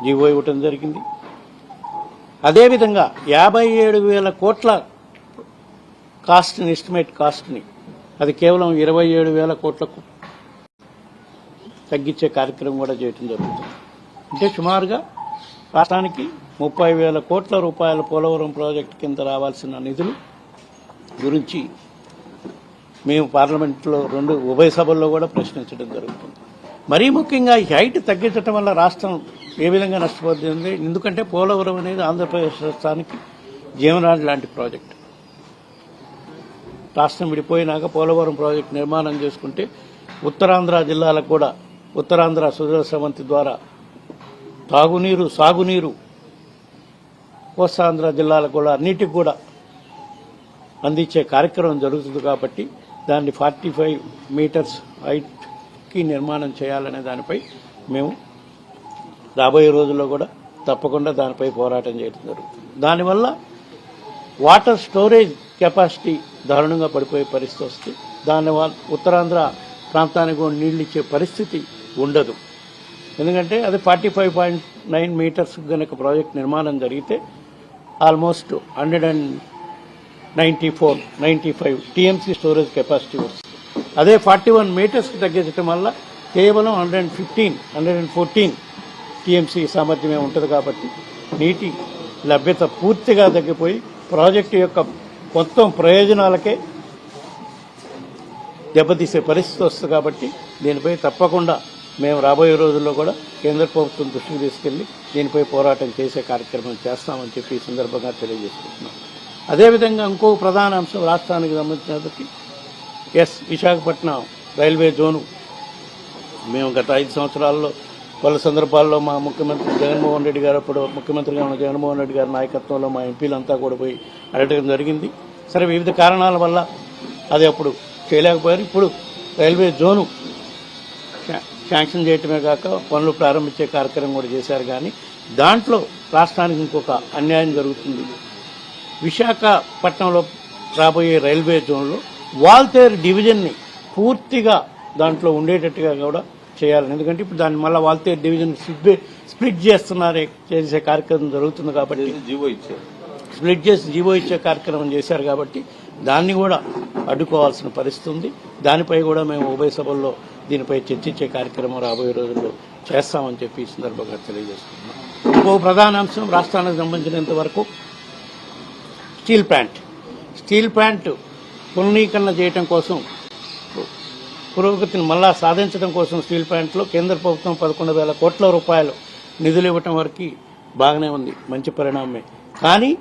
GO ఇవ్వటం జరిగింది. అదేవిధంగా 57,000 కోట్ల కాస్ట్ని, ఎస్టిమేట్ కాస్ట్ని అది కేవలం 27,000 కోట్లకు తగ్గించే కార్యక్రమం కూడా చేయడం జరుగుతుంది. అంటే సుమారుగా రాష్ట్రానికి 30,000 కోట్ల రూపాయల పోలవరం ప్రాజెక్టు కింద రావాల్సిన నిధులు గురించి మేము పార్లమెంట్లో ఉభయ సభల్లో కూడా ప్రశ్నించడం జరుగుతుంది. మరీ ముఖ్యంగా ఈ హైట్ తగ్గించడం వల్ల రాష్ట్రం ఏ విధంగా నష్టపోతుంది? ఎందుకంటే పోలవరం అనేది ఆంధ్రప్రదేశ్ రాష్ట్రానికి జీవనాడి లాంటి ప్రాజెక్టు. రాష్ట్రం విడిపోయినాక పోలవరం ప్రాజెక్టు నిర్మాణం చేసుకుంటే ఉత్తరాంధ్ర జిల్లాలకు కూడా ఉత్తరాంధ్ర సుజల స్రవంతి ద్వారా తాగునీరు, సాగునీరు కోస్తాంధ్ర జిల్లాలకు కూడా అన్నిటికి కూడా అందించే కార్యక్రమం జరుగుతుంది. కాబట్టి దాన్ని 45 మీటర్స్ హైట్కి నిర్మాణం చేయాలనే దానిపై మేము రాబోయే రోజుల్లో కూడా తప్పకుండా దానిపై పోరాటం చేయడం జరుగుతుంది. దానివల్ల వాటర్ స్టోరేజ్ కెపాసిటీ దారుణంగా పడిపోయే పరిస్థితి వస్తుంది. దానివల్ల ఉత్తరాంధ్ర ప్రాంతానికి కూడా నీళ్లు ఇచ్చే పరిస్థితి ఉండదు. ఎందుకంటే అది 45.9 మీటర్స్ కనుక ప్రాజెక్ట్ నిర్మాణం జరిగితే ఆల్మోస్ట్ 194-95 టీఎంసీ స్టోరేజ్ కెపాసిటీ వస్తుంది. అదే 41 మీటర్స్కి తగ్గించడం వల్ల కేవలం 114 టీఎంసీ సామర్థ్యమే ఉంటుంది. కాబట్టి నీటి లభ్యత పూర్తిగా తగ్గిపోయి ప్రాజెక్టు యొక్క మొత్తం ప్రయోజనాలకే దెబ్బతీసే పరిస్థితి వస్తుంది. కాబట్టి దీనిపై తప్పకుండా మేము రాబోయే రోజుల్లో కూడా కేంద్ర ప్రభుత్వం దృష్టికి తీసుకెళ్లి దీనిపై పోరాటం చేసే కార్యక్రమం చేస్తామని చెప్పి ఈ సందర్భంగా తెలియజేసుకుంటున్నాం. అదేవిధంగా ఇంకో ప్రధాన అంశం రాష్ట్రానికి సంబంధించినప్పటికీ విశాఖపట్నం రైల్వే జోను మేము గత 5 సంవత్సరాల్లో పలు సందర్భాల్లో మా ముఖ్యమంత్రి జగన్మోహన్ రెడ్డి గారు, అప్పుడు ముఖ్యమంత్రిగా ఉన్న జగన్మోహన్ రెడ్డి గారి నాయకత్వంలో మా ఎంపీలంతా కూడా పోయి అడగడం జరిగింది. సరే, వివిధ కారణాల వల్ల అది అప్పుడు చేయలేకపోయారు. ఇప్పుడు రైల్వే జోను శాంక్షన్ చేయటమే కాక పనులు ప్రారంభించే కార్యక్రమం కూడా చేశారు. కానీ దాంట్లో రాష్ట్రానికి ఇంకొక అన్యాయం జరుగుతుంది. విశాఖపట్నంలో రాబోయే రైల్వే జోన్లో వాల్తేరు డివిజన్ని పూర్తిగా దాంట్లో ఉండేటట్టుగా కూడా చేయాలని. ఎందుకంటే ఇప్పుడు దాన్ని మళ్ళీ వాల్తేరు డివిజన్ స్ప్లిట్ చేసే కార్యక్రమం జరుగుతుంది. కాబట్టి స్ప్లిట్ చేసి జీవో ఇచ్చే కార్యక్రమం చేశారు. కాబట్టి దాన్ని కూడా అడ్డుకోవాల్సిన పరిస్థితి ఉంది. దానిపై కూడా మేము ఉభయ సభల్లో దీనిపై చర్చించే కార్యక్రమం రాబోయే రోజుల్లో చేస్తామని చెప్పి ఈ సందర్భంగా తెలియజేస్తున్నాం. ఇంకో ప్రధాన అంశం రాష్ట్రానికి సంబంధించినంత వరకు స్టీల్ ప్లాంట్ పునరీకరణ చేయడం కోసం, పురోగతిని మళ్ళా సాధించడం కోసం స్టీల్ ప్లాంట్లో కేంద్ర ప్రభుత్వం 11,000 కోట్ల రూపాయలు నిధులు ఇవ్వటం వరకు బాగానే ఉంది, మంచి పరిణామమే. కానీ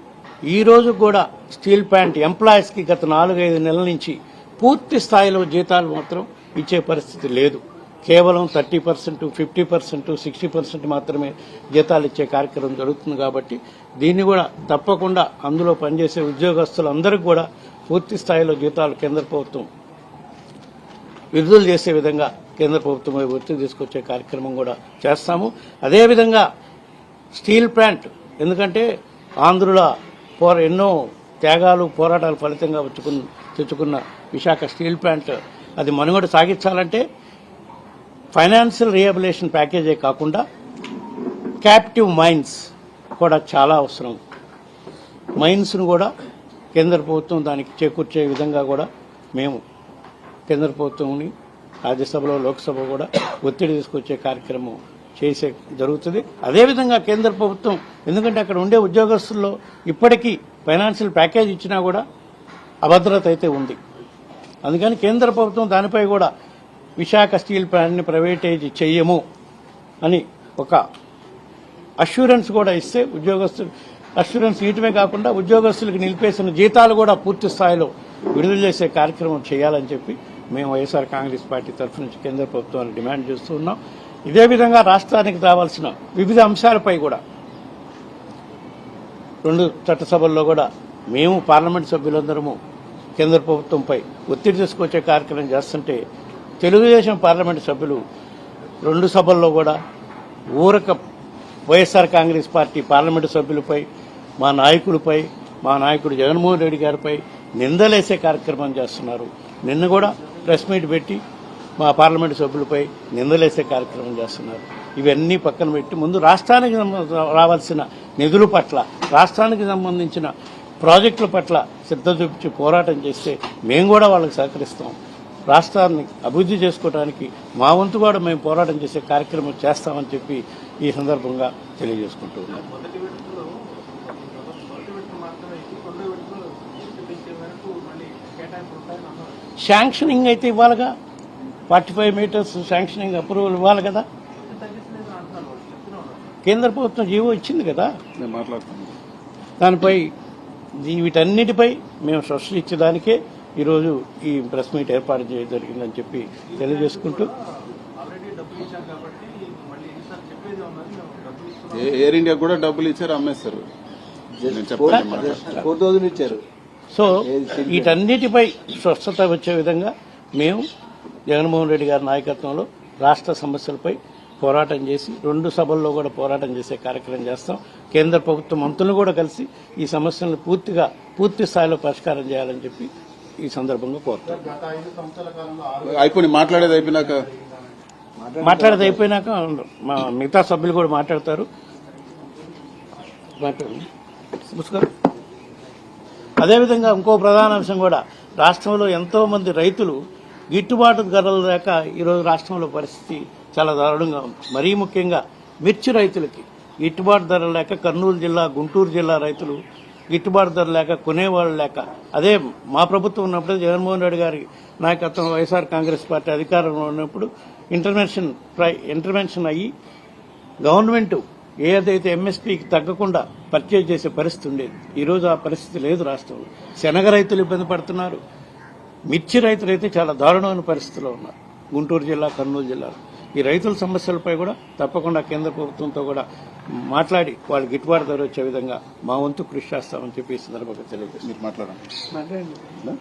ఈ రోజు కూడా స్టీల్ ప్లాంట్ ఎంప్లాయీస్కి గత 4-5 నెలల నుంచి పూర్తి స్థాయిలో జీతాలు మాత్రం ఇచ్చే పరిస్థితి లేదు. కేవలం 30%, 50%, 60% మాత్రమే జీతాలు ఇచ్చే కార్యక్రమం జరుగుతుంది. కాబట్టి దీన్ని కూడా తప్పకుండా అందులో పనిచేసే ఉద్యోగస్తులందరికీ కూడా పూర్తి స్థాయిలో జీతాలు కేంద్ర ప్రభుత్వం విడుదల చేసే విధంగా కేంద్ర ప్రభుత్వం ఒత్తిడి తీసుకొచ్చే కార్యక్రమం కూడా చేస్తాము. అదేవిధంగా స్టీల్ ప్లాంట్, ఎందుకంటే ఆంధ్రుల ఎన్నో త్యాగాలు, పోరాటాల ఫలితంగా తెచ్చుకున్న విశాఖ స్టీల్ ప్లాంట్ అది మనుగడ సాగించాలంటే ఫైనాన్షియల్ రీహాబిలిటేషన్ ప్యాకేజే కాకుండా క్యాప్టివ్ మైన్స్ కూడా చాలా అవసరం. మైన్స్ను కూడా కేంద్ర ప్రభుత్వం దానికి చేకూర్చే విధంగా కూడా మేము కేంద్ర ప్రభుత్వంని రాజ్యసభలో, లోక్సభ కూడా ఒత్తిడి తీసుకొచ్చే కార్యక్రమం చేసే జరుగుతుంది. అదేవిధంగా కేంద్ర ప్రభుత్వం, ఎందుకంటే అక్కడ ఉండే ఉద్యోగస్తుల్లో ఇప్పటికీ ఫైనాన్షియల్ ప్యాకేజ్ ఇచ్చినా కూడా అభద్రత అయితే ఉంది. అందుకని కేంద్ర ప్రభుత్వం దానిపై కూడా విశాఖ స్టీల్ ప్లాంట్ని ప్రైవేటైజ్ చెయ్యము అని ఒక అష్యూరెన్స్ కూడా ఇస్తే, అష్యూరెన్స్ ఇయటమే కాకుండా ఉద్యోగస్తులకు నిలిపేసిన జీతాలు కూడా పూర్తి స్థాయిలో విడుదల చేసే కార్యక్రమం చేయాలని చెప్పి మేము వైఎస్ఆర్ కాంగ్రెస్ పార్టీ తరఫు నుంచి కేంద్ర ప్రభుత్వాన్ని డిమాండ్ చేస్తూ ఉన్నాం. ఇదే విధంగా రాష్ట్రానికి రావాల్సిన వివిధ అంశాలపై కూడా 2 చట్టసభల్లో కూడా మేము పార్లమెంట్ సభ్యులందరము కేంద్ర ప్రభుత్వంపై ఒత్తిడి తీసుకొచ్చే కార్యక్రమం చేస్తుంటే తెలుగుదేశం పార్లమెంటు సభ్యులు 2 సభల్లో కూడా ఊరక వైఎస్ఆర్ కాంగ్రెస్ పార్టీ పార్లమెంటు సభ్యులపై, మా నాయకుడిపై, మా నాయకుడు జగన్మోహన్ రెడ్డి గారిపై నిందలేసే కార్యక్రమం చేస్తున్నారు. నిన్న కూడా ప్రెస్ మీట్ పెట్టి మా పార్లమెంటు సభ్యులపై నిందలేసే కార్యక్రమం చేస్తున్నారు. ఇవన్నీ పక్కన పెట్టి ముందు రాష్ట్రానికి రావాల్సిన నిధుల పట్ల, రాష్ట్రానికి సంబంధించిన ప్రాజెక్టుల పట్ల శ్రద్ధ చూపించి పోరాటం చేస్తే మేము కూడా వాళ్ళకి సహకరిస్తాం. రాష్ట్రాన్ని అభివృద్ధి చేసుకోవడానికి మా వంతు కూడా మేము పోరాటం చేసే కార్యక్రమం చేస్తామని చెప్పి ఈ సందర్భంగా తెలియజేసుకుంటూ ఉన్నాం. శాంక్షనింగ్ అయితే ఇవ్వాలిగా, 45 మీటర్స్ శాంక్షనింగ్ అప్రూవల్ ఇవ్వాలి కదా. కేంద్ర ప్రభుత్వం జీవో ఇచ్చింది కదా. దానిపై వీటన్నిటిపై మేము స్పష్టత ఇచ్చేదానికే ఈరోజు ఈ ప్రెస్ మీట్ ఏర్పాటు చేయడం జరిగిందని చెప్పి తెలియజేసుకుంటూ, ఎయిర్ ఇండియా కూడా డబ్బులు ఇచ్చారు, అమ్మేస్తారు. ఇచ్చారు. సో వీటన్నిటిపై స్వస్థత వచ్చే విధంగా మేము జగన్మోహన్ రెడ్డి గారి నాయకత్వంలో రాష్ట్ర సమస్యలపై పోరాటం చేసి 2 సభల్లో కూడా పోరాటం చేసే కార్యక్రమం చేస్తాం. కేంద్ర ప్రభుత్వం మంత్రులు కూడా కలిసి ఈ సమస్యలను పూర్తి స్థాయిలో పరిష్కారం చేయాలని చెప్పి ఈ సందర్భంగా కోరుతాం. మాట్లాడేది అయిపోయినాక మా మిగతా సభ్యులు కూడా మాట్లాడతారు. అదేవిధంగా ఇంకో ప్రధాన అంశం కూడా, రాష్ట్రంలో ఎంతో మంది రైతులు గిట్టుబాటు ధరలు లేక ఈరోజు రాష్ట్రంలో పరిస్థితి చాలా దారుణంగా ఉంది. మరీ ముఖ్యంగా మిర్చి రైతులకి గిట్టుబాటు ధర లేక కర్నూలు జిల్లా, గుంటూరు జిల్లా రైతులు గిట్టుబాటు ధర లేక కొనేవాళ్ళు లేక, అదే మా ప్రభుత్వం ఉన్నప్పుడు జగన్మోహన్ రెడ్డి గారి నాయకత్వం వైఎస్ఆర్ కాంగ్రెస్ పార్టీ అధికారంలో ఉన్నప్పుడు ఇంటర్వెన్షన్ అయ్యి గవర్నమెంట్ ఏదైతే ఎంఎస్పీకి తగ్గకుండా పర్చేజ్ చేసే పరిస్థితి ఉండేది. ఈరోజు ఆ పరిస్థితి లేదు రాష్ట్రంలో. శనగ రైతులు ఇబ్బంది పడుతున్నారు, మిర్చి రైతులు అయితే చాలా దారుణమైన పరిస్థితిలో ఉన్నారు గుంటూరు జిల్లా, కర్నూలు జిల్లాలో. ఈ రైతుల సమస్యలపై కూడా తప్పకుండా కేంద్ర ప్రభుత్వంతో కూడా మాట్లాడి వాళ్ళు గిట్టుబాటు ధర వచ్చే విధంగా మా వంతు కృషి చేస్తామని చెప్పి ఈ సందర్భంగా తెలియజేస్తారు.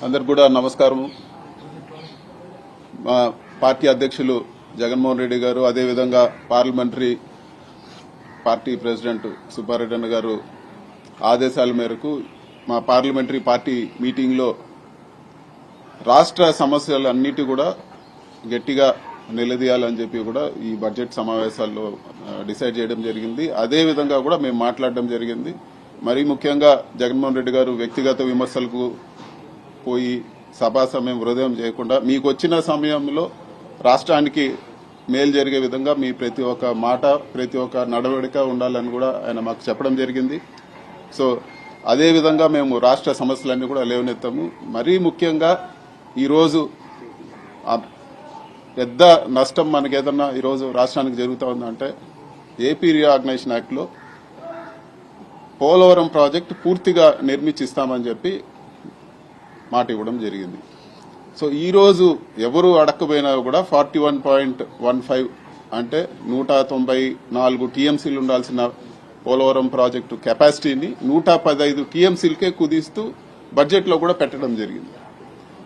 అందరికి కూడా నమస్కారం. మా పార్టీ అధ్యక్షులు జగన్మోహన్ రెడ్డి గారు, అదేవిధంగా పార్లమెంటరీ పార్టీ ప్రెసిడెంట్ సుబ్బారెడ్డి అన్న గారు ఆదేశాల మేరకు మా పార్లమెంటరీ పార్టీ మీటింగ్లో రాష్ట్ర సమస్యలన్నిటి కూడా గట్టిగా నిలదీయాలని చెప్పి కూడా ఈ బడ్జెట్ సమావేశాల్లో డిసైడ్ చేయడం జరిగింది. అదేవిధంగా కూడా మేము మాట్లాడడం జరిగింది. మరీ ముఖ్యంగా జగన్మోహన్ రెడ్డి గారు వ్యక్తిగత విమర్శలకు పోయి సభా సమయం వృధా చేయకుండా మీకు వచ్చిన సమయంలో రాష్ట్రానికి మేలు జరిగే విధంగా మీ ప్రతి ఒక్క మాట, ప్రతి ఒక్క నడవడిక ఉండాలని కూడా ఆయన మాకు చెప్పడం జరిగింది. సో అదేవిధంగా మేము రాష్ట్ర సమస్యలన్నీ కూడా లేవనెత్తాము. మరీ ముఖ్యంగా ఈరోజు పెద్ద నష్టం మనకేదన్నా ఈరోజు రాష్ట్రానికి జరుగుతూ ఉందంటే, ఏపీ రీఆర్గనైజేషన్ యాక్ట్లో పోలవరం ప్రాజెక్టు పూర్తిగా నిర్మించిస్తామని చెప్పి మాట ఇవ్వడం జరిగింది. సో ఈరోజు ఎవరు అడక్కపోయినా కూడా 41.15 అంటే 194 టీఎంసీలు ఉండాల్సిన పోలవరం ప్రాజెక్టు కెపాసిటీని 115 టీఎంసీలకే కుదిస్తూ బడ్జెట్లో కూడా పెట్టడం జరిగింది.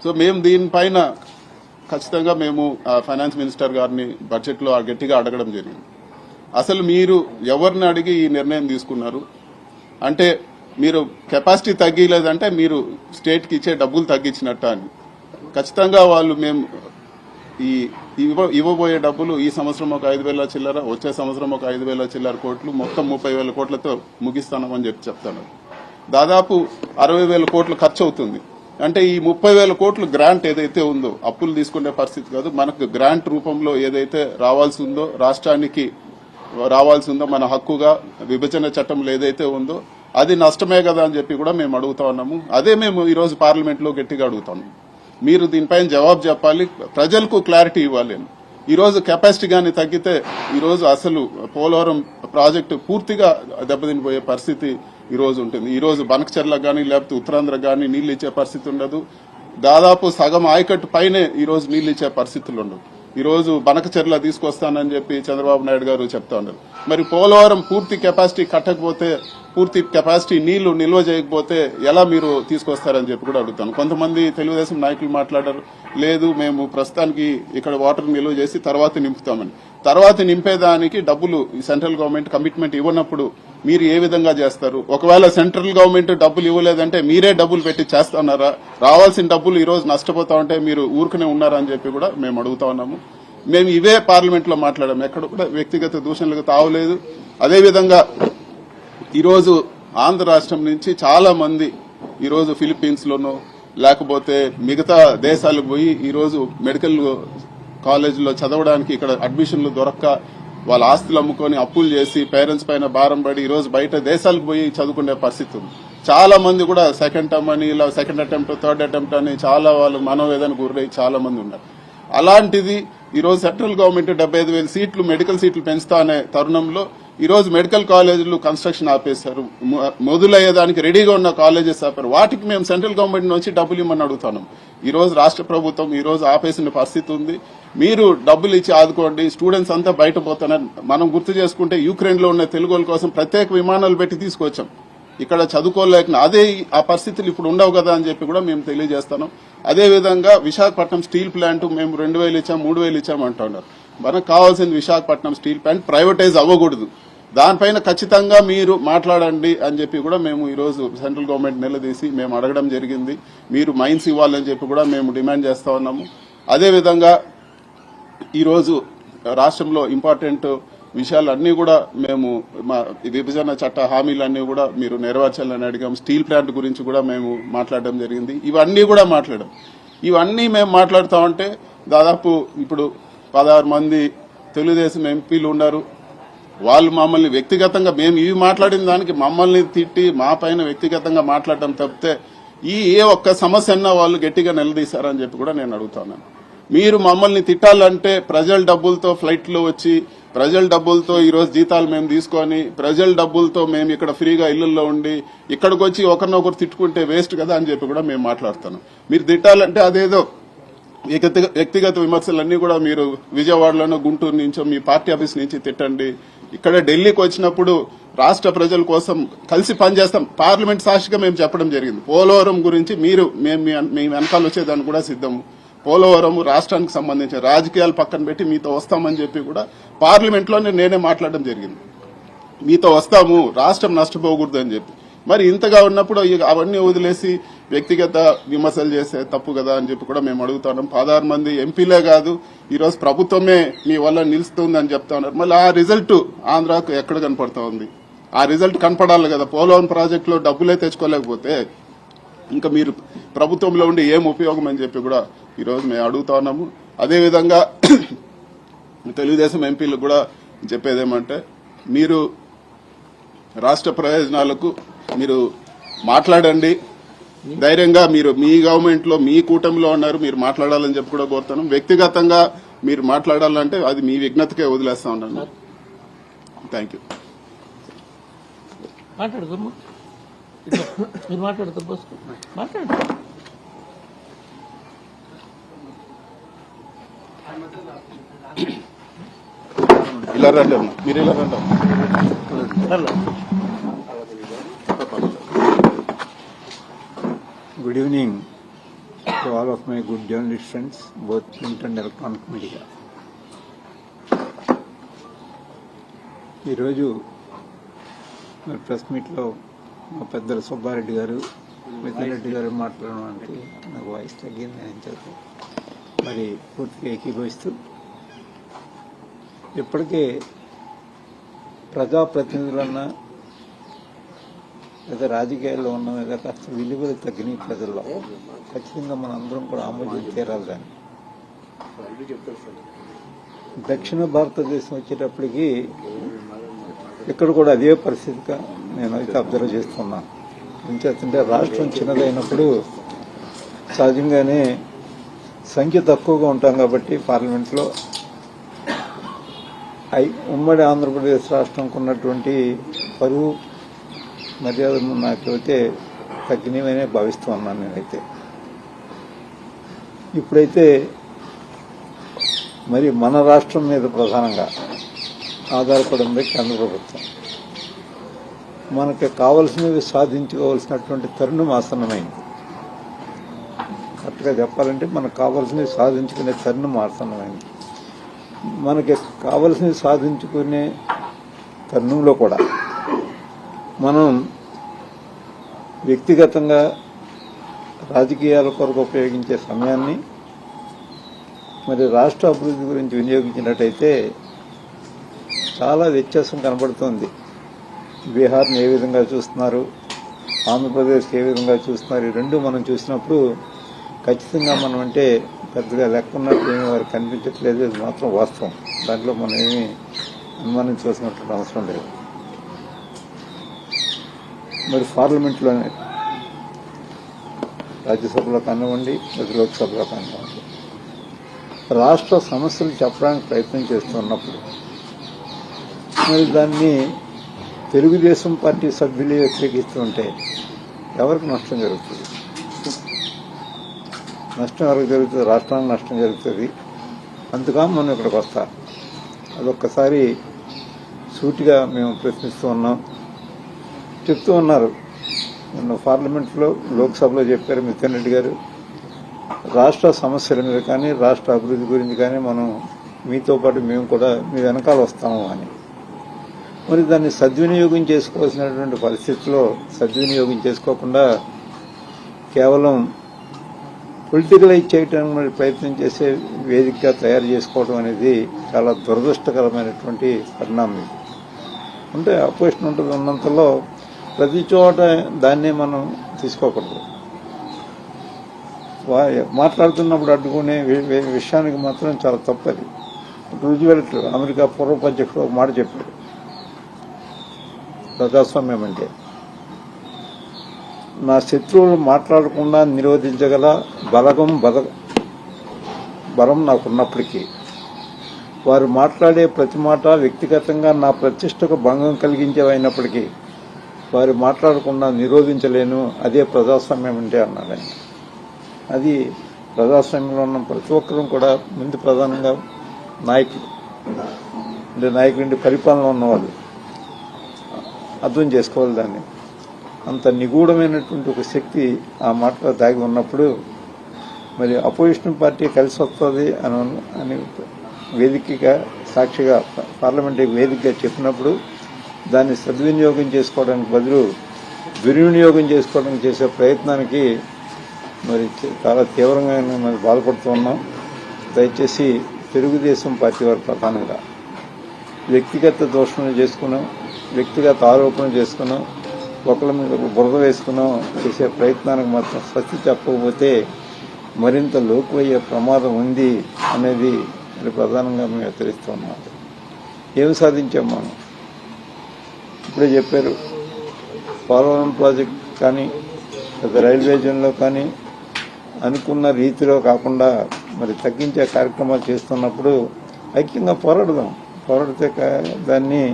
సో మేము దీనిపైన ఖచ్చితంగా మేము ఫైనాన్స్ మినిస్టర్ గారిని బడ్జెట్లో గట్టిగా అడగడం జరిగింది. అసలు మీరు ఎవరిని అడిగి ఈ నిర్ణయం తీసుకున్నారు అంటే, మీరు కెపాసిటీ తగ్గిలేదంటే మీరు స్టేట్కి ఇచ్చే డబ్బులు తగ్గించినట్ట అని. ఖచ్చితంగా వాళ్ళు మేము ఇవ్వబోయే డబ్బులు ఈ సంవత్సరం ఒక 5,000 చిల్లర, వచ్చే సంవత్సరం ఒక 5,000 చిల్లర కోట్లు, మొత్తం 30,000 కోట్లతో ముగిస్తామని చెప్తాను. దాదాపు 60,000 కోట్లు ఖర్చు అవుతుంది. అంటే ఈ 30,000 కోట్లు గ్రాంట్ ఏదైతే ఉందో, అప్పులు తీసుకునే పరిస్థితి కాదు, మనకు గ్రాంట్ రూపంలో ఏదైతే రావాల్సి ఉందో, రాష్ట్రానికి రావాల్సి ఉందో మన హక్కుగా విభజన చట్టంలో ఏదైతే ఉందో అది నష్టమే కదా అని చెప్పి కూడా మేము అడుగుతా ఉన్నాము. అదే మేము ఈరోజు పార్లమెంట్లో గట్టిగా అడుగుతాము. మీరు దీనిపైన జవాబు చెప్పాలి, ప్రజలకు క్లారిటీ ఇవ్వాలి. ఈరోజు కెపాసిటీ కానీ తగ్గితే ఈరోజు అసలు పోలవరం ప్రాజెక్టు పూర్తిగా దెబ్బతినిపోయే పరిస్థితి ఈరోజు ఉంటుంది. ఈరోజు బనకచెర్లకు కానీ లేకపోతే ఉత్తరాంధ్ర కానీ నీళ్లు ఇచ్చే పరిస్థితి ఉండదు. దాదాపు సగం ఆయకట్టు పైనే ఈరోజు నీళ్లు ఇచ్చే పరిస్థితులు ఉండవు. ఈరోజు బనకచెర్ల తీసుకొస్తానని చెప్పి చంద్రబాబు నాయుడు గారు చెప్తా ఉన్నారు. మరి పోలవరం పూర్తి కెపాసిటీ కట్టకపోతే, పూర్తి కెపాసిటీ నీళ్లు నిల్వ చేయకపోతే ఎలా మీరు తీసుకొస్తారని చెప్పి కూడా అడుగుతాను. కొంతమంది తెలుగుదేశం నాయకులు మాట్లాడారు, లేదు మేము ప్రస్తుతానికి ఇక్కడ వాటర్ నిల్వ చేసి తర్వాత నింపుతామని. తర్వాత నింపేదానికి డబ్బులు సెంట్రల్ గవర్నమెంట్ కమిట్మెంట్ ఇవ్వనప్పుడు మీరు ఏ విధంగా చేస్తారు? ఒకవేళ సెంట్రల్ గవర్నమెంట్ డబ్బులు ఇవ్వలేదంటే మీరే డబ్బులు పెట్టి చేస్తున్నారా? రావాల్సిన డబ్బులు ఈ రోజు నష్టపోతా ఉంటే మీరు ఊరుకునే ఉన్నారా అని చెప్పి కూడా మేము అడుగుతా ఉన్నాము. మేము ఇవే పార్లమెంట్ లో మాట్లాడాము, ఎక్కడ కూడా వ్యక్తిగత దూషణలకు తావులేదు. అదేవిధంగా ఈరోజు ఆంధ్ర రాష్ట్రం నుంచి చాలా మంది ఈరోజు ఫిలిప్పీన్స్ లోనో లేకపోతే మిగతా దేశాలకు పోయి ఈరోజు మెడికల్ కాలేజీలో చదవడానికి ఇక్కడ అడ్మిషన్లు దొరక్క వాళ్ళ ఆస్తులు అమ్ముకొని అప్పులు చేసి పేరెంట్స్ పైన భారం పడి ఈరోజు బయట దేశాలకు పోయి చదువుకునే పరిస్థితి ఉంది. చాలా మంది కూడా సెకండ్ టర్మ్ అని ఇలా సెకండ్ అటెంప్ట్ థర్డ్ అటెంప్ట్ అని చాలా వాళ్ళు మనోవేదనకు గురై చాలా మంది ఉన్నారు. అలాంటిది ఈరోజు సెంట్రల్ గవర్నమెంట్ 75,000 సీట్లు మెడికల్ సీట్లు పెంచుతా అనే తరుణంలో ఈరోజు మెడికల్ కాలేజీలు కన్స్ట్రక్షన్ ఆపేశారు, మొదలయ్యేదానికి రెడీగా ఉన్న కాలేజెస్ ఆపారు. వాటికి మేము సెంట్రల్ గవర్నమెంట్ నుంచి డబ్బులు ఇమ్మని అడుగుతున్నాం. ఈ రోజు రాష్ట్ర ప్రభుత్వం ఈ రోజు ఆపేసిన పరిస్థితి ఉంది. మీరు డబ్బులు ఇచ్చి ఆదుకోండి. స్టూడెంట్స్ అంతా బయట పోతున్నారు. మనం గుర్తు చేసుకుంటే యుక్రెయిన్ లో ఉన్న తెలుగు కోసం ప్రత్యేక విమానాలు పెట్టి తీసుకొచ్చాం. ఇక్కడ చదువుకోలేక అదే ఆ పరిస్థితులు ఇప్పుడు ఉండవు కదా అని చెప్పి కూడా మేము తెలియజేస్తున్నాం. అదేవిధంగా విశాఖపట్నం స్టీల్ ప్లాంట్ మేము 2,000 ఇచ్చాం 3,000 ఇచ్చాం అంటున్నారు. మనకు కావాల్సింది విశాఖపట్నం స్టీల్ ప్లాంట్ ప్రైవేటైజ్ అవ్వకూడదు. దానిపైన ఖచ్చితంగా మీరు మాట్లాడండి అని చెప్పి కూడా మేము ఈ రోజు సెంట్రల్ గవర్నమెంట్ నిలదీసి మేము అడగడం జరిగింది. మీరు మైన్స్ ఇవ్వాలని చెప్పి కూడా మేము డిమాండ్ చేస్తా ఉన్నాము. అదేవిధంగా ఈరోజు రాష్ట్రంలో ఇంపార్టెంట్ విషయాలన్నీ కూడా మేము మా విభజన చట్ట హామీలన్నీ కూడా మీరు నెరవేర్చాలని అడిగాం. స్టీల్ ప్లాంట్ గురించి కూడా మేము మాట్లాడడం జరిగింది. ఇవన్నీ కూడా మాట్లాడాం. ఇవన్నీ మేము మాట్లాడుతూ ఉంటే దాదాపు ఇప్పుడు 16 మంది తెలుగుదేశం ఎంపీలు ఉన్నారు. వాళ్ళు మమ్మల్ని వ్యక్తిగతంగా మేము ఇవి మాట్లాడిన దానికి మమ్మల్ని తిట్టి మా పైన వ్యక్తిగతంగా మాట్లాడటం తప్పితే ఏ ఒక్క సమస్య అన్నా వాళ్ళు గట్టిగా నిలదీశారని చెప్పి కూడా నేను అడుగుతున్నాను. మీరు మమ్మల్ని తిట్టాలంటే ప్రజల డబ్బులతో ఫ్లైట్లో వచ్చి ప్రజల డబ్బులతో ఈ రోజు జీతాలు మేము తీసుకొని ప్రజల డబ్బులతో మేము ఇక్కడ ఫ్రీగా ఇళ్లలో ఉండి ఇక్కడికి వచ్చి ఒకరినొకరు తిట్టుకుంటే వేస్ట్ కదా అని చెప్పి కూడా మేము మాట్లాడుతున్నాం. మీరు తిట్టాలంటే అదేదో వ్యక్తిగత విమర్శలన్నీ కూడా మీరు విజయవాడలోనో గుంటూరు నుంచో మీ పార్టీ ఆఫీస్ నుంచి తిట్టండి. ఇక్కడ ఢిల్లీకి వచ్చినప్పుడు రాష్ట్ర ప్రజల కోసం కలిసి పనిచేస్తాం. పార్లమెంట్ సాక్షిగా మేము చెప్పడం జరిగింది. పోలవరం గురించి మీరు మేము వెనకాల వచ్చేదాన్ని కూడా సిద్ధము. పోలవరం రాష్ట్రానికి సంబంధించిన రాజకీయాలు పక్కన పెట్టి మీతో వస్తామని చెప్పి కూడా పార్లమెంట్ లోనే నేనే మాట్లాడడం జరిగింది. మీతో వస్తాము, రాష్ట్రం నష్టపోకూడదు అని చెప్పి. మరి ఇంతగా ఉన్నప్పుడు అవన్నీ వదిలేసి వ్యక్తిగత విమర్శలు చేస్తే తప్పు కదా అని చెప్పి కూడా మేము అడుగుతున్నాం. 16 మంది ఎంపీలే కాదు ఈ రోజు ప్రభుత్వమే మీ వల్ల నిలుస్తుంది అని చెప్తా ఉన్నారు. మళ్ళీ ఆ రిజల్ట్ ఆంధ్రాకు ఎక్కడ కనపడతా ఉంది? ఆ రిజల్ట్ కనపడాలి కదా. పోలవరం ప్రాజెక్టులో డబ్బులే తెచ్చుకోలేకపోతే ఇంకా మీరు ప్రభుత్వంలో ఉండి ఏం ఉపయోగం అని చెప్పి కూడా ఈ రోజు మేము అడుగుతా ఉన్నాము. అదేవిధంగా తెలుగుదేశం ఎంపీలకు కూడా చెప్పేదేమంటే మీరు రాష్ట్ర ప్రయోజనాలకు మీరు మాట్లాడండి. ధైర్యంగా మీరు మీ గవర్నమెంట్ లో మీ కూటమిలో ఉన్నారు, మీరు మాట్లాడాలని చెప్పి కూడా కోరుతున్నాం. వ్యక్తిగతంగా మీరు మాట్లాడాలంటే అది మీ విజ్ఞతకే వదిలేస్తా ఉన్నాను. Thank you. ఇలా రండి అమ్మా, మీరు ఇలా రండి. Good evening to all of my good journalist friends, both print and electronic media. ఈరోజు ప్రెస్ మీట్లో మా పెద్దలు సుబ్బారెడ్డి గారు మిథున్ రెడ్డి గారు మాట్లాడడానికి నాకు వాయిస్ తగ్గింది అని చెప్పి మరి పూర్తిగా ఏకీభవిస్తూ ఇప్పటికే ప్రజాప్రతినిధులన్నా లేదా రాజకీయాల్లో ఉన్న మీద కాస్త విలువలు తగ్గినాయి ప్రజల్లో. ఖచ్చితంగా మనందరం కూడా ఆమోదం తీరాలి. దాన్ని దక్షిణ భారతదేశం వచ్చేటప్పటికి ఇక్కడ కూడా అదే పరిస్థితిగా నేనైతే అబ్జర్వ్ చేస్తున్నాను. ఏం చేస్తుంటే రాష్ట్రం చిన్నదైనప్పుడు సహజంగానే సంఖ్య తక్కువగా ఉంటాం కాబట్టి పార్లమెంట్లో ఉమ్మడి ఆంధ్రప్రదేశ్ రాష్ట్రంకు ఉన్నటువంటి పరువు మర్యాదలు నాకైతే తగ్గినవనే భావిస్తూ ఉన్నాను నేనైతే. ఇప్పుడైతే మరి మన రాష్ట్రం మీద ప్రధానంగా ఆధారపడింది కేంద్ర ప్రభుత్వం. మనకు కావలసినవి సాధించుకోవాల్సినటువంటి తరుణం ఆసన్నమైంది. కరెక్ట్గా చెప్పాలంటే మనకు కావాల్సినవి సాధించుకునే తరుణం మారుతున్నామైంది. మనకి కావలసినవి సాధించుకునే తరుణంలో కూడా మనం వ్యక్తిగతంగా రాజకీయాల కొరకు ఉపయోగించే సమయాన్ని మరి రాష్ట్ర అభివృద్ధి గురించి వినియోగించినట్టయితే చాలా వ్యత్యాసం కనబడుతోంది. బీహార్ని ఏ విధంగా చూస్తున్నారు, ఆంధ్రప్రదేశ్ ఏ విధంగా చూస్తున్నారు, ఈ రెండు మనం చూసినప్పుడు ఖచ్చితంగా మనం అంటే పెద్దగా లెక్క ఉన్నట్టు ఏమీ వారికి కనిపించట్లేదు. ఇది మాత్రం వాస్తవం. దాంట్లో మనం ఏమీ అనుమానించవలసినటువంటి అవసరం లేదు. మరి పార్లమెంట్లోనే రాజ్యసభలో కానివ్వండి, లోక్సభలో కానివ్వండి, రాష్ట్ర సమస్యలు చెప్పడానికి ప్రయత్నం చేస్తున్నప్పుడు మరి దాన్ని తెలుగుదేశం పార్టీ సభ్యులు వ్యతిరేకిస్తుంటే ఎవరికి నష్టం జరుగుతుంది? నష్టం ఎవరికి జరుగుతుంది? రాష్ట్రానికి నష్టం జరుగుతుంది. అందుకని మనం ఇక్కడికి వస్తాం. అదొక్కసారి సూటిగా మేము ప్రశ్నిస్తూ ఉన్నాం. చెప్తూ ఉన్నారు నిన్న పార్లమెంట్లో, లోక్సభలో చెప్పారు మిథున్ రెడ్డి గారు, రాష్ట్ర సమస్యల మీద కానీ రాష్ట్ర అభివృద్ధి గురించి కానీ మనం మీతో పాటు మేము కూడా మీ వెనకాల వస్తాము అని. మరి దాన్ని సద్వినియోగం చేసుకోవాల్సినటువంటి పరిస్థితుల్లో సద్వినియోగం చేసుకోకుండా కేవలం పొలిటికలైజ్ చేయడానికి ప్రయత్నం చేసే వేదికగా తయారు చేసుకోవడం అనేది చాలా దురదృష్టకరమైనటువంటి పరిణామం. అంటే అపోజిషన్ ఉంటుంది ఉన్నంతలో ప్రతి చోట దాన్నే మనం తీసుకోకూడదు. మాట్లాడుతున్నప్పుడు అడ్డుకునే విషయానికి మాత్రం చాలా తప్పది. రూజ్వెల్ట్ అమెరికా పూర్వపు అధ్యక్షుడు ఒక మాట చెప్పాడు, ప్రజాస్వామ్యం అంటే నా శత్రువులు మాట్లాడకుండా నిరోధించగల బలం నాకున్నప్పటికీ వారు మాట్లాడే ప్రతి మాట వ్యక్తిగతంగా నా ప్రతిష్టకు భంగం కలిగించేవైనప్పటికీ వారు మాట్లాడకుండా నిరోధించలేను. అదే ప్రజాస్వామ్యం అంటే అన్నాడు ఆయన. అది ప్రజాస్వామ్యంలో ఉన్న ప్రతి ఒక్కరూ కూడా ముందు ప్రధానంగా నాయకులు అంటే నాయకుడి పరిపాలన ఉన్నవాళ్ళు అర్థం చేసుకోవాలి. దాన్ని అంత నిగూఢమైనటువంటి ఒక శక్తి ఆ మాటలో దాగి ఉన్నప్పుడు మరి అపోజిషన్ పార్టీ కలిసి వస్తుంది అని వేదికగా సాక్షిగా పార్లమెంటరీ వేదికగా చెప్పినప్పుడు దాన్ని సద్వినియోగం చేసుకోవడానికి బదులు దుర్వినియోగం చేసుకోవడానికి చేసే ప్రయత్నానికి మరి చాలా తీవ్రంగా మనం బాధపడుతూ ఉన్నాం. దయచేసి తెలుగుదేశం పార్టీ వారు ప్రధానంగా వ్యక్తిగత దోషణలు చేసుకున్నాం, వ్యక్తిగత ఆరోపణలు చేసుకున్నాం, ఒకళ్ళ మీద బురద వేసుకున్నాం చేసే ప్రయత్నానికి మాత్రం స్వస్తి చెప్పకపోతే మరింత లోకువయ్యే ప్రమాదం ఉంది అనేది ప్రధానంగా మేము హెచ్చరిస్తూ ఉన్నాం. ఏమి సాధించాం మనం? ఇప్పుడే చెప్పారు, పోలవరం ప్రాజెక్ట్ కానీ లేదా రైల్వే జోన్లో కానీ అనుకున్న రీతిలో కాకుండా మరి తగ్గించే కార్యక్రమాలు చేస్తున్నప్పుడు ఐక్యంగా పోరాడితే దాన్ని